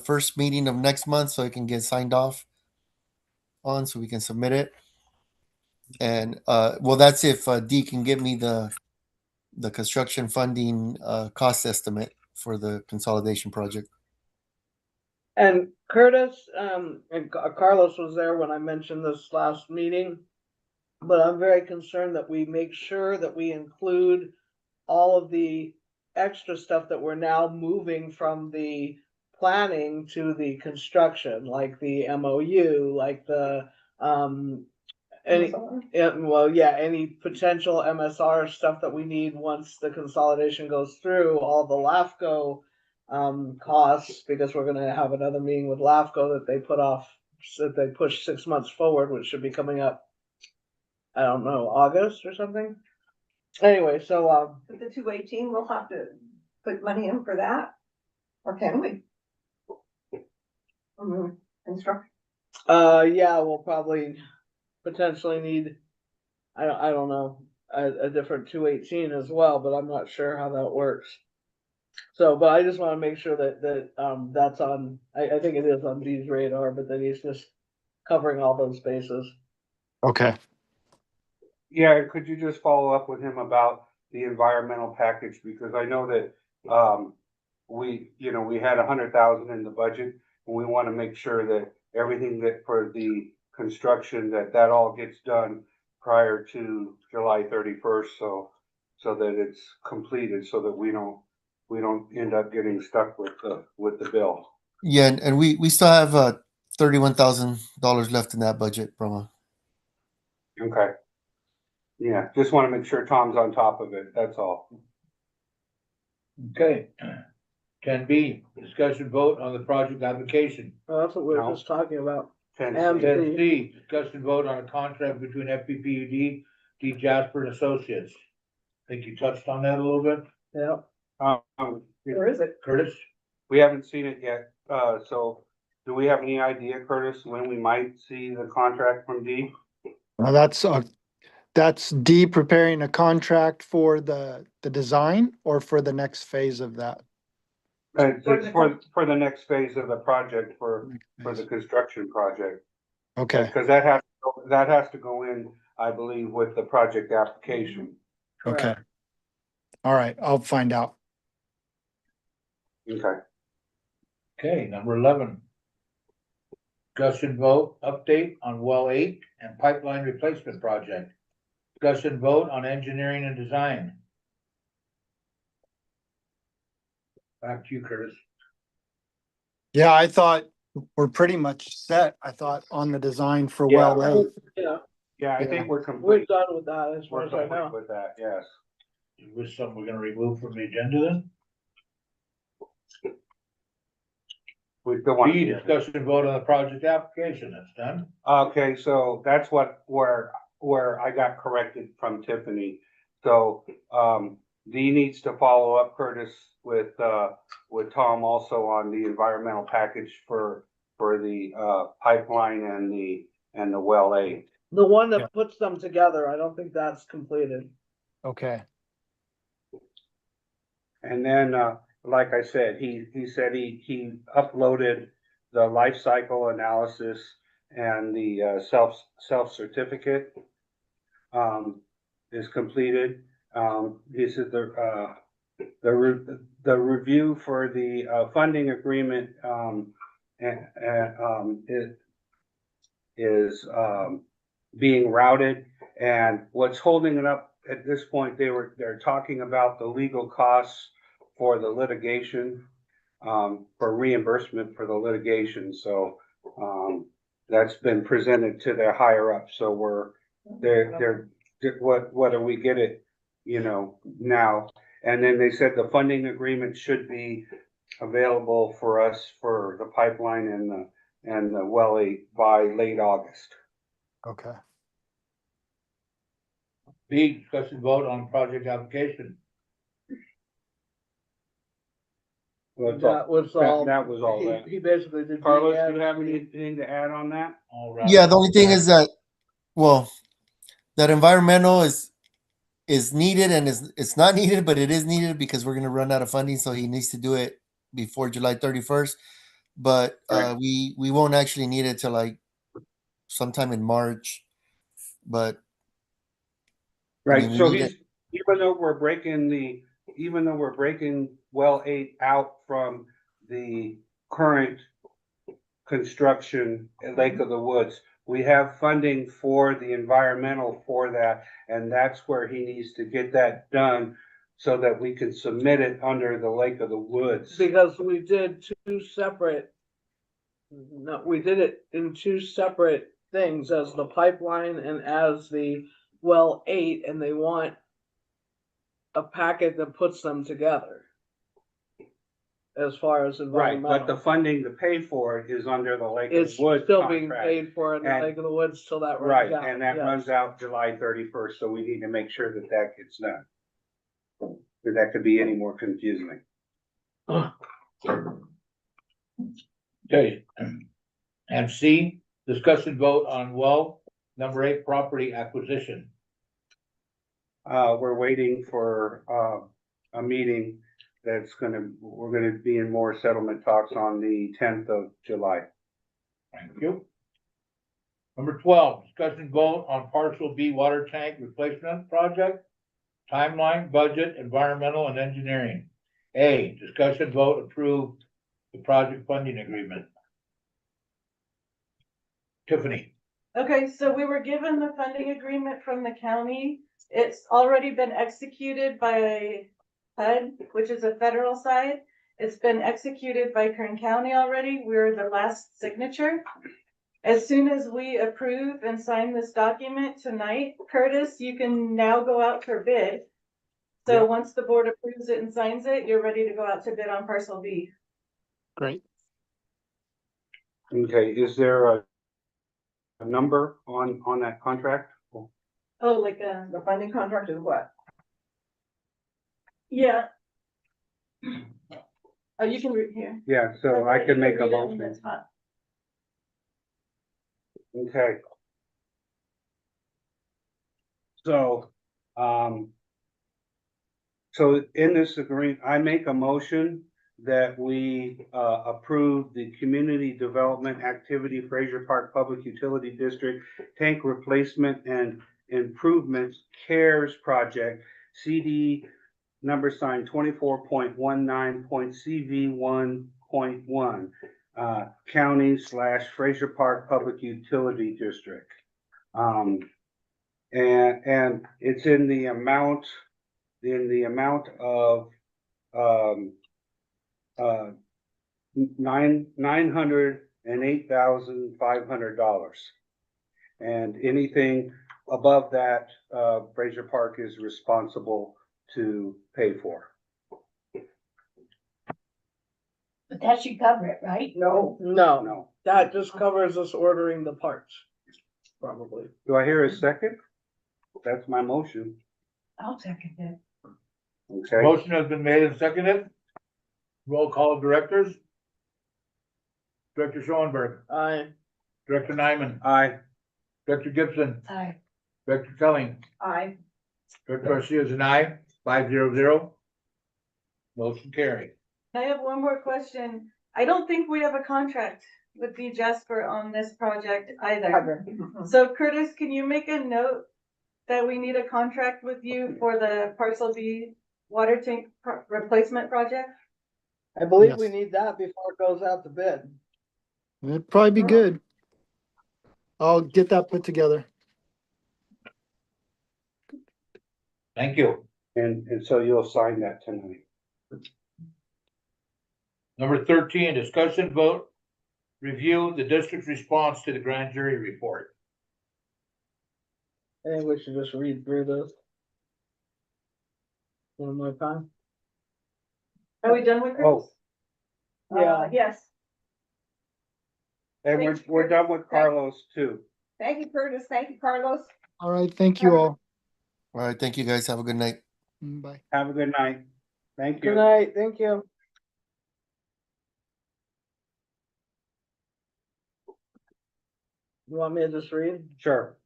first meeting of next month, so it can get signed off on, so we can submit it. And well, that's if D can get me the construction funding cost estimate for the consolidation project. And Curtis, and Carlos was there when I mentioned this last meeting, but I'm very concerned that we make sure that we include all of the extra stuff that we're now moving from the planning to the construction, like the MOU, like the, any potential MSR stuff that we need once the consolidation goes through, all the LAFCO costs, because we're gonna have another meeting with LAFCO that they push 6 months forward, which should be coming up, I don't know, August or something. Anyway, so With the 218, we'll have to put money in for that, or can we? Construction. yeah, we'll probably potentially need, I don't know, a different 218 as well, but I'm not sure how that works. So, but I just want to make sure that that's on, I think it is on D's radar, but then he's just covering all those bases. Okay. Yeah, could you just follow up with him about the environmental package? Because I know that we had 100,000 in the budget, and we want to make sure that everything that for the construction, that all gets done prior to July 31st, so that it's completed, so that we don't end up getting stuck with the bill. Yeah, and we still have $31,000 left in that budget, Brahma. Okay. Yeah, just want to make sure Tom's on top of it, that's all. Okay. 10B, discussion vote on the project application. Well, that's what we were No. just talking about. 10. And- 10C, discussion vote on a contract between FPPUD, D Jasper and Associates. Think you touched on that a little bit, Yeah, Where is it? Curtis? We haven't seen it yet, so do we have any idea, Curtis, when we might see the contract from D? Well, that's D preparing a contract for the design or for the next phase of that? It's for the next phase of the project, for the construction project. Okay, Because that has to go in, I believe, with the project application. okay. All right, I'll find out. Okay. Okay, number 11. Discussion vote update on well 8 and pipeline replacement project. Discussion vote on engineering and design. Back to you, Curtis. Yeah, I thought we're pretty much set, I thought, on the design for well Yeah. 8. yeah, Yeah, I think we're we're complete. done with that as far We're as I complete know. with that, yes. Is this something we're gonna remove from the agenda then? We still want B, to. discussion vote on the project application. That's done. Okay, so that's where I got corrected from Tiffany. So, Dee needs to follow up, Curtis, with Tom also on the environmental package for the pipeline and the well 8. The one Yeah. that puts them together, I don't think that's completed. Okay, And then, like I said, he said he uploaded the life cycle analysis and the self certificate is completed. He said the review for the funding agreement is being routed, and what's holding it up at this point, they're talking about the legal costs for the litigation, for reimbursement for the litigation, so, that's been presented to their higher up, so they're, whether we get it, now. And then they said the funding agreement should be available for us for the pipeline and the well 8 by late August. okay. B, discussion vote on project application. That was all. That was all that. He basically did. Carlos, the do you have anything to add on that? All right. Yeah, the only thing is that, well, that environmental is needed and it's not needed, but it is needed because we're gonna run out of funding, so he needs to do it before July 31st. But Right. we won't actually need it till like sometime in March. But Right, we so need he's, even though we're breaking well 8 out from the current construction at Lake of the Woods, we have funding for the environmental for that, and that's where he needs to get that done so that we can submit it under the Lake of the Woods. Because we did two separate. No, we did it in two separate things, as the pipeline and as the well 8, and they want a packet that puts them together. As far as Right, environmental. but the funding to pay for it is under the Lake of It's the Woods still being contract. paid for in the And- Lake of the Woods till that Right, runs out. and that yes. runs out July 31st, so we need to make sure that that gets done. That could be any more confusing. Okay. And C, discussion vote on well number 8 property acquisition. We're waiting for, a meeting we're gonna be in more settlement talks on the 10th of July. Thank you. Number 12, discussion vote on partial B water tank replacement project. Timeline, budget, environmental and engineering. A, discussion vote approve the project funding agreement. Tiffany. Okay, so we were given the funding agreement from the county. It's already been executed by HUD, which is a federal side. It's been executed by Kern County already. We're the last signature. As soon as we approve and sign this document tonight, Curtis, you can now go out for bid. So once the board approves it and signs it, you're ready to go out to bid on parcel B. Great. Okay, is there a number on that contract? Oh, like, The funding contract is what? yeah. Oh, you can read here. Yeah, so I can make a read it when motion. it's hot. Okay. So, so in this agreement, I make a motion that we, approve the Community Development Activity Fraser Park Public Utility District Tank Replacement and Improvements CARES Project, CD number sign 24.19.CV1.1, County/Fraser Park Public Utility District. And it's in the amount of, $908,500. And anything above that, Fraser Park is responsible to pay for. But that should cover it, right? No, No. that just covers us ordering the parts. Probably. Do I hear a second? That's my motion. I'll second it. Okay, Motion has been made and seconded. Roll call of directors. Director Schoenberg, Aye. Director Nyman, aye. Director Gibson, Aye. Director Kelly, Aye. Director Garcia is an aye, 500. Motion carried. I have one more question. I don't think we have a contract with D Jasper on this project either. So Curtis, can you make a note that we need a contract with you for the parcel B water tank replacement project? I believe we Yes. need that before it goes out to bid. It'd probably be good. I'll get that put together. Thank you. And so you'll sign that tonight. Number 13, discussion vote, review the district's response to the grand jury report. I think we should just read through this. One more time. Are we done with this? Oh, Yes. and we're done with Carlos too. Thank you, Curtis. Thank you, Carlos. All right, thank you all. All right, thank you guys. Have a good night. Bye. Have a good night. Thank Good you. night, thank you. You want me to just read? Sure.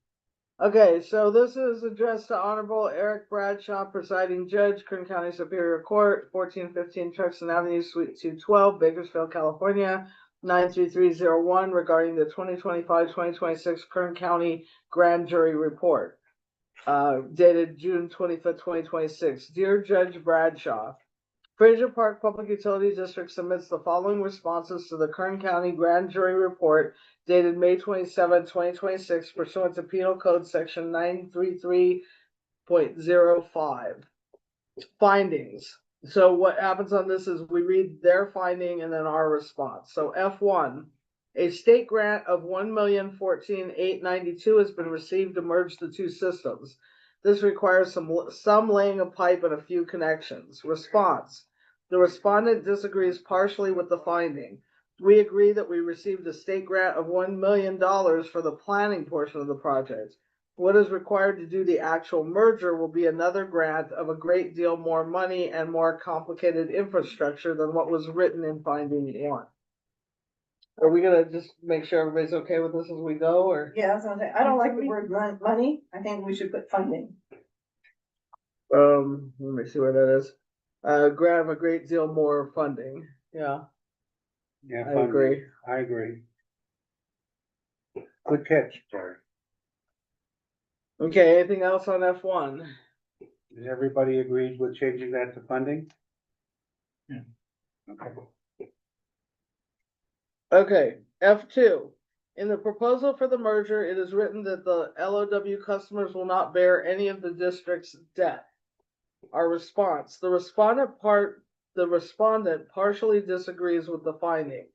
Okay, so this is addressed to Honorable Eric Bradshaw, presiding judge, Kern County Superior Court, 1415 Truxton Avenue, Suite 212, Bakersfield, California, 93301, regarding the 2025-2026 Kern County Grand Jury Report, dated June 25th, 2026. Dear Judge Bradshaw, Fraser Park Public Utility District submits the following responses to the Kern County Grand Jury Report dated May 27, 2026, pursuant to Penal Code Section 933.05. Findings. So what happens on this is we read their finding and then our response. So F1, a state grant of $1,014,892 has been received to merge the two systems. This requires some laying of pipe and a few connections. Response. The respondent disagrees partially with the finding. We agree that we received a state grant of $1 million for the planning portion of the project. What is required to do the actual merger will be another grant of a great deal more money and more complicated infrastructure than what was written in finding one. Are we gonna just make sure everybody's okay with this as we go, or? Yeah, that's what I'm saying. I don't like the word money. I think we should put funding. Let me see where that is. Grant of a great deal more funding. Yeah, Yeah, I agree. I agree. Good catch, Terry. Okay, anything else on F1? Is everybody agreed with changing that to funding? Yeah. Okay. Okay, F2. In the proposal for the merger, it is written that the LOW customers will not bear any of the district's debt. Our response, the respondent partially disagrees with the finding.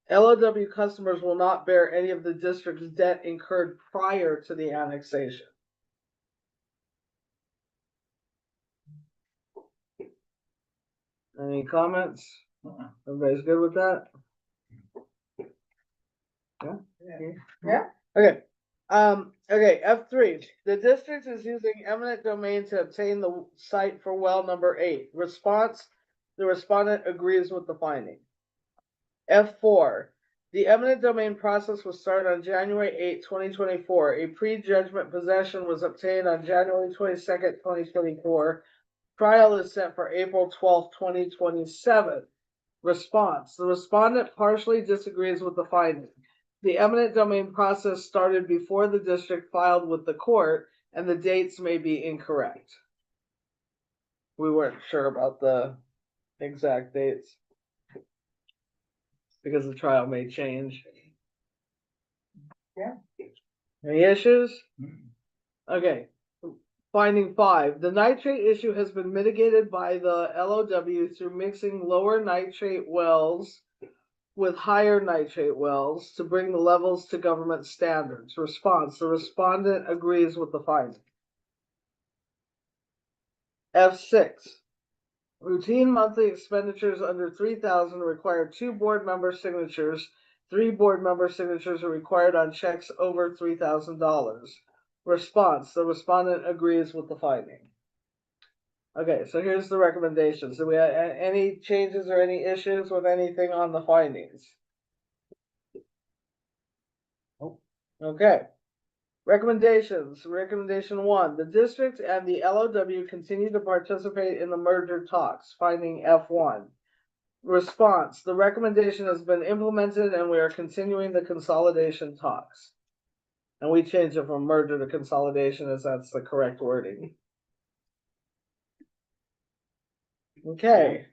LOW customers will not bear any of the district's debt incurred prior to the annexation. Any comments? Everybody's good with that? Yeah? Yeah. Okay. Okay, F3. The district is using eminent domain to obtain the site for well number 8. Response, the respondent agrees with the finding. F4. The eminent domain process was started on January 8, 2024. A pre-judgment possession was obtained on January 22nd, 2024. Trial is set for April 12th, 2027. Response. The respondent partially disagrees with the finding. The eminent domain process started before the district filed with the court, and the dates may be incorrect. We weren't sure about the exact dates because the trial may change. Yeah. Any issues? Okay. Finding 5. The nitrate issue has been mitigated by the LOW through mixing lower nitrate wells with higher nitrate wells to bring the levels to government standards. Response. The respondent agrees with the finding. F6. Routine monthly expenditures under $3,000 require 2 board member signatures. 3 board member signatures are required on checks over $3,000. Response. The respondent agrees with the finding. Okay, so here's the recommendations. Do we have any changes or any issues with anything on the findings? Okay. Recommendations. Recommendation 1. The district and the LOW continue to participate in the merger talks. Finding F1. Response. The recommendation has been implemented and we are continuing the consolidation talks. And we changed it from merger to consolidation as that's the correct wording. Okay.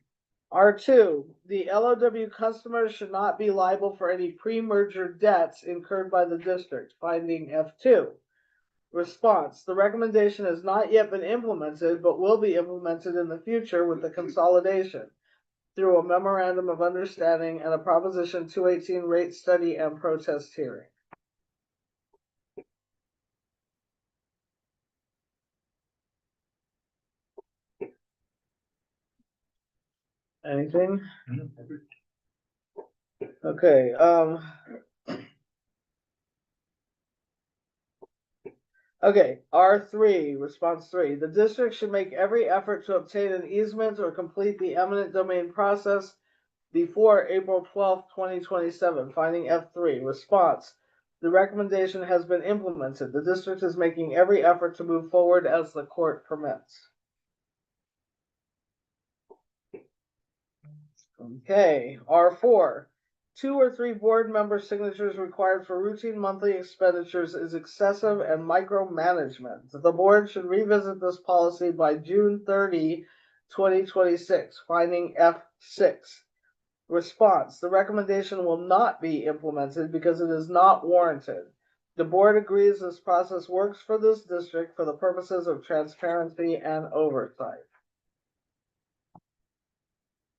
R2, the LOW customers should not be liable for any pre-merger debts incurred by the district. Finding F2. Response, the recommendation has not yet been implemented, but will be implemented in the future with the consolidation through a memorandum of understanding and a Proposition 218 rate study and protest hearing. Anything? Okay, okay, R3, response 3. The district should make every effort to obtain an easement or complete the eminent domain process before April 12th, 2027. Finding F3, response. The recommendation has been implemented. The district is making every effort to move forward as the court permits. Okay, R4. 2 or 3 board member signatures required for routine monthly expenditures is excessive and micromanagement. The board should revisit this policy by June 30, 2026. Finding F6. Response. The recommendation will not be implemented because it is not warranted. The board agrees this process works for this district for the purposes of transparency and oversight.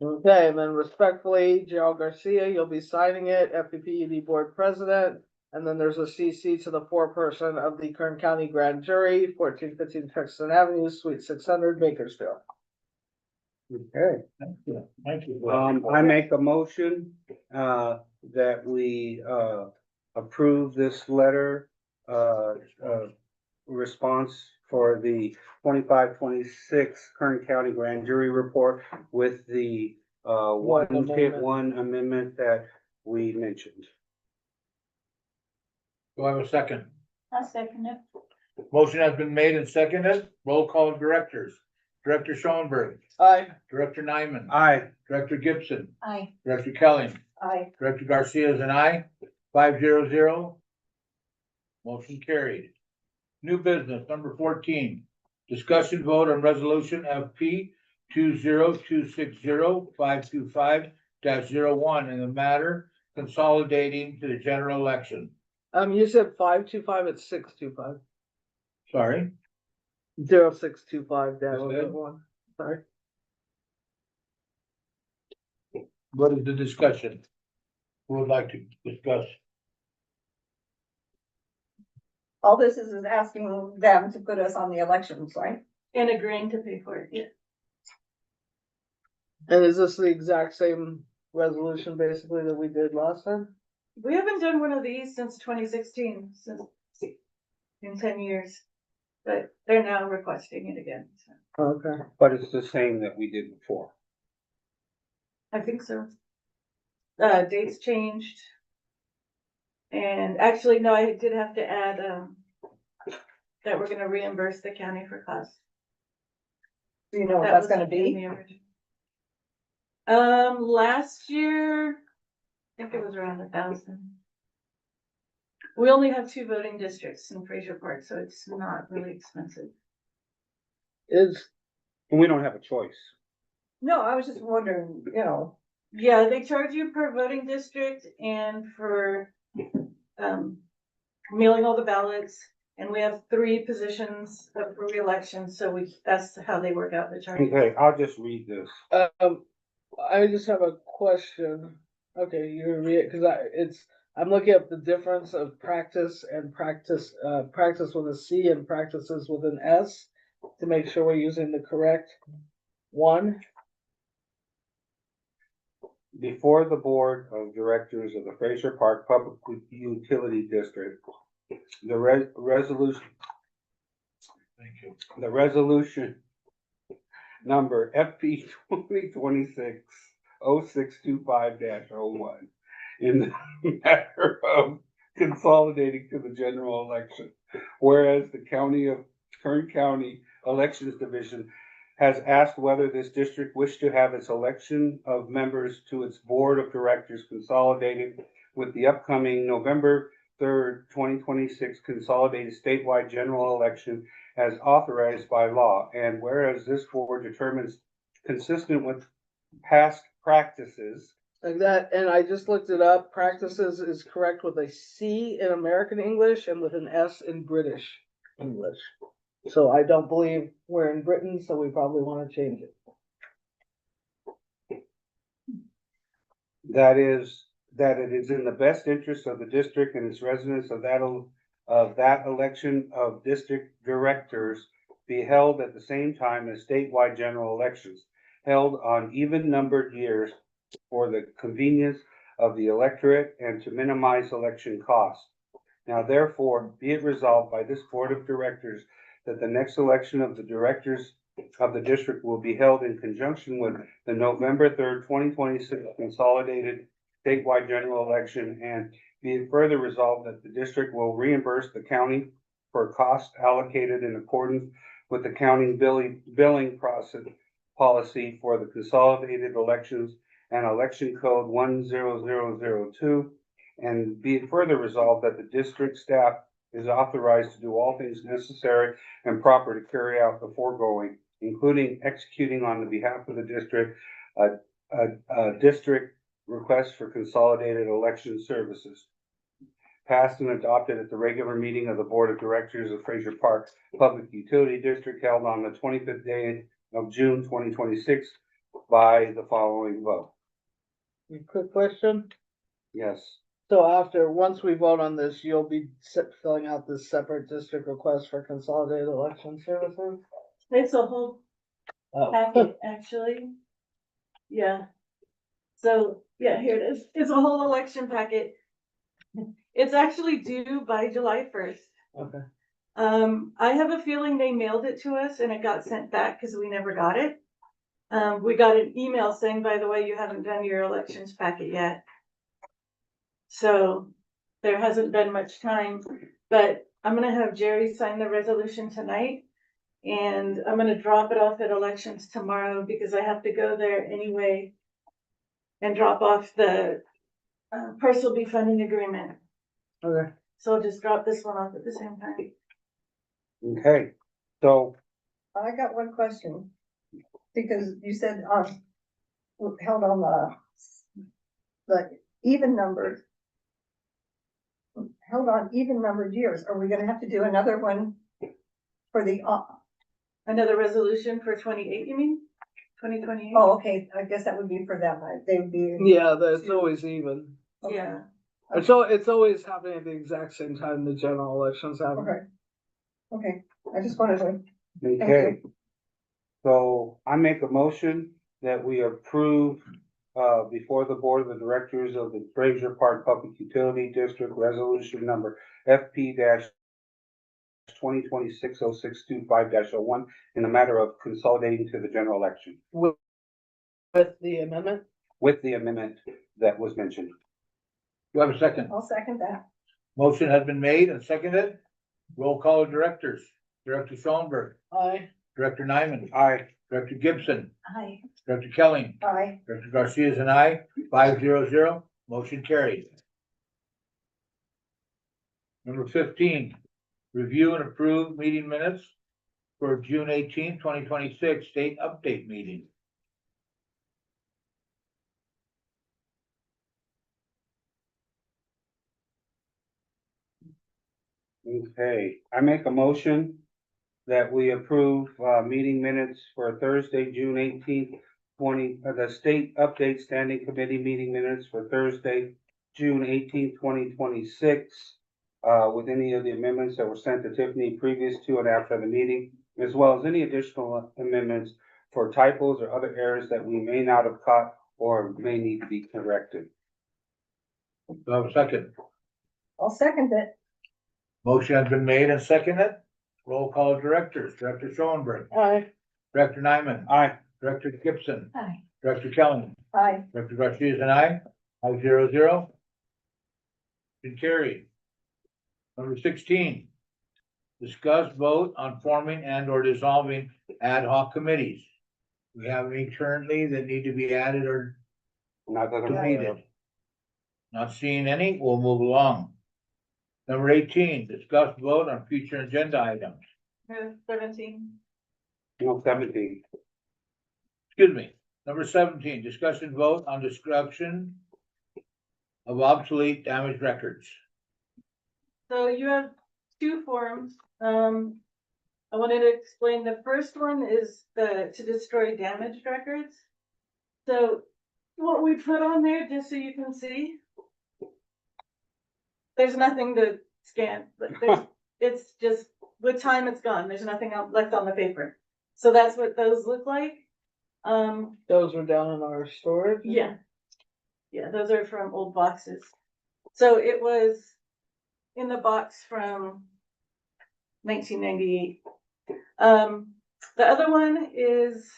Okay, and then respectfully, Gerald Garcia, you'll be signing it, FPPUD board president. And then there's a CC to the foreperson of the Kern County Grand Jury, 1415 Texan Avenue, Suite 600, Bakersfield. Okay. Thank you. Thank you. I make a motion, that we, approve this letter, response for the 25-26 Kern County Grand Jury report with the, one amendment that we mentioned. Do I have a second? I'll second it. Motion has been made and seconded. Roll call directors. Director Schoenberg. Aye. Director Nyman. Aye. Director Gibson. Aye. Director Kelly. Aye. Director Garcia is an aye. 5-0-0. Motion carried. New business, number 14. Discussion vote on resolution FP 20260-525-01 in the matter consolidating to the general election. You said 525, it's 625. Sorry, 0625 dash Okay. 01. Sorry. what is the discussion? Who would like to discuss? All this is asking them to put us on the elections, right? And agreeing to pay for it, yeah. And is this the exact same resolution basically that we did last time? We haven't done one of these since 2016, since in 10 years. But they're now requesting it again, so Okay. But it's the same that we did before. I think so. Dates changed. And actually, no, I did have to add, that we're gonna reimburse the county for costs. Do you know what That that's was gonna in be? the original. Last year, I think it was around 1,000. We only have 2 voting districts in Fraser Park, so it's not really expensive. Is, And we don't have a choice. No, I was just wondering, you know, Yeah, they charge you per voting district and for, mailing all the ballots. And we have 3 positions up for reelection, so that's how they work out the charge. Okay, I'll just read this. I just have a question. Okay, you read it, I'm looking at the difference of practice and practice with a C and practices with an S to make sure we're using the correct one. Before the Board of Directors of the Fraser Park Public Utility District, the resolution, Thank you. the resolution number FP 2026-0625-01 in the matter of consolidating to the general election. Whereas the Kern County Elections Division has asked whether this district wished to have its election of members to its board of directors consolidated with the upcoming November 3rd, 2026 consolidated statewide general election as authorized by law. And whereas this board determines consistent with past practices. Like that, and I just looked it up. Practices is correct with a C in American English and with an S in British English. So I don't believe we're in Britain, so we probably want to change it. That it is in the best interest of the district and its residents of that election of district directors be held at the same time as statewide general elections, held on even numbered years for the convenience of the electorate and to minimize election costs. Now therefore, be it resolved by this board of directors that the next election of the directors of the district will be held in conjunction with the November 3rd, 2026 consolidated statewide general election, and be it further resolved that the district will reimburse the county for costs allocated in accordance with the county billing process policy for the consolidated elections and election code 10002, and be it further resolved that the district staff is authorized to do all things necessary and proper to carry out the foregoing, including executing on the behalf of the district a district request for consolidated election services. Passed and adopted at the regular meeting of the Board of Directors of Fraser Park Public Utility District held on the 25th day of June 2026 by the following vote. Quick question. Yes. So once we vote on this, you'll be filling out this separate district request for consolidated election services? It's a whole Oh. packet, actually. Yeah. So, yeah, here it is. It's a whole election packet. It's actually due by July 1st. Okay. I have a feeling they mailed it to us and it got sent back because we never got it. We got an email saying, by the way, you haven't done your elections packet yet. So there hasn't been much time, but I'm gonna have Jerry sign the resolution tonight. And I'm gonna drop it off at elections tomorrow because I have to go there anyway and drop off the parcel B funding agreement. Okay. So I'll just drop this one off at the same time. Okay, so I got one question. Because you said, held on the even numbers. held on even numbered years. Are we gonna have to do another one for the, Another resolution for 28, you mean? 2028? oh, okay, I guess that would be for them. They would be. Yeah, that's always even. Yeah. It's always happening at the exact same time the general elections happen. Okay. Okay, I just wanted to. Okay. So I make a motion that we approve, before the Board of the Directors of the Fraser Park Public Utility District Resolution Number FP 2026-0625-01 in the matter of consolidating to the general election With the amendment? with the amendment that was mentioned. Do I have a second? I'll second that. Motion has been made and seconded. Roll call of directors. Director Schoenberg, Aye. Director Nyman, Aye. Director Gibson, Aye. Director Kelly, Aye. Director Garcia is an aye, 500, motion carried. Number 15, review and approve meeting minutes for June 18th, 2026 state update meeting. Okay, I make a motion that we approve, meeting minutes for Thursday, June 18th, the state update standing committee meeting minutes for Thursday, June 18th, 2026. With any of the amendments that were sent to Tiffany previous to and after the meeting, as well as any additional amendments for typos or other errors that we may not have caught or may need to be corrected. Do I have a second? I'll second it. Motion has been made and seconded. Roll call of directors. Director Schoenberg, Aye. Director Nyman, Aye. Director Gibson, Aye. Director Kelly, Aye. Director Garcia is an aye, 500. Been carried. Number 16, discuss vote on forming and or dissolving ad hoc committees. We have any currently that need to be added or Not that I'm aware of. deleted? Not seeing any, we'll move along. Number 18, discuss vote on future agenda items. 17. No, 17. Excuse me. Number 17, discussion vote on destruction of obsolete damaged records. So you have two forms. I wanted to explain, the first one is to destroy damaged records. So what we put on there, just so you can see, there's nothing to scan, but it's just, with time it's gone. There's nothing else left on the paper. So that's what those look like. Those were down in our storage? Yeah. Yeah, those are from old boxes. So it was in the box from 1998. The other one is,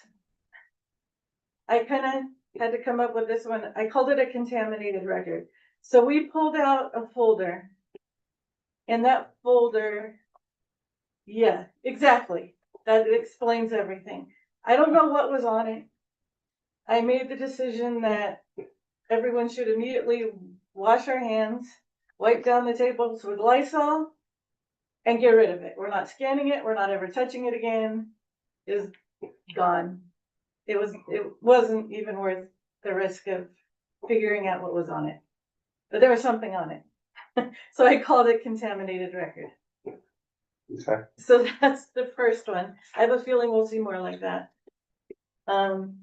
I kind of had to come up with this one. I called it a contaminated record. So we pulled out a folder. And that folder, yeah, exactly. That explains everything. I don't know what was on it. I made the decision that everyone should immediately wash our hands, wipe down the tables with Lysol, and get rid of it. We're not scanning it. We're not ever touching it again. It's gone. It wasn't even worth the risk of figuring out what was on it. But there was something on it. So I called it contaminated record. Okay. So that's the first one. I have a feeling we'll see more like that. And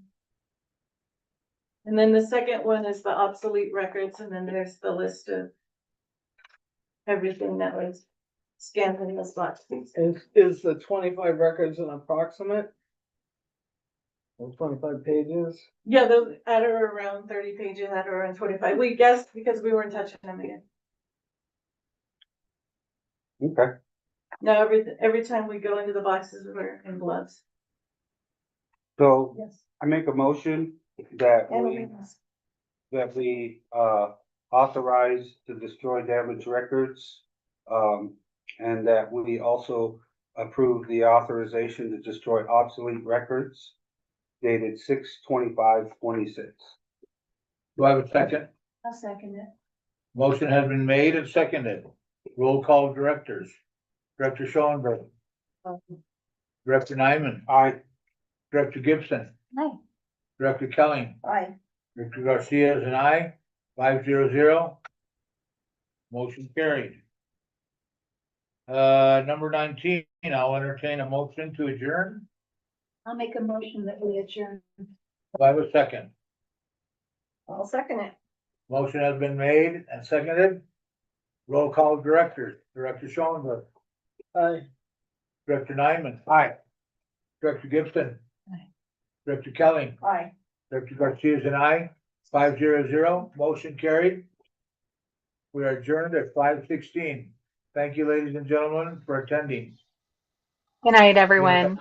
then the second one is the obsolete records, and then there's the list of everything that was scanned in this box. Is the 25 records an approximate? Or 25 pages? Yeah, those at or around 30 pages, at or around 25. We guessed because we weren't touching them again. Okay. No, every time we go into the boxes, we're in gloves. So Yes. I make a motion that we authorize to destroy damaged records. And that we also approve the authorization to destroy obsolete records dated 6/25/26. Do I have a second? I'll second it. Motion has been made and seconded. Roll call of directors. Director Schoenberg, Director Nyman, Aye. Director Gibson, Aye. Director Kelly, Aye. Director Garcia is an aye, 500. Motion carried. Number 19, I'll entertain a motion to adjourn. I'll make a motion that we adjourn. Do I have a second? I'll second it. Motion has been made and seconded. Roll call directors, Director Schoenberg. Aye. Director Nyman. Aye. Director Gibson. Aye. Director Kelly. Aye. Director Garcia is an aye. 500, motion carried. We are adjourned at 5:16. Thank you, ladies and gentlemen, for attending. Good night, everyone.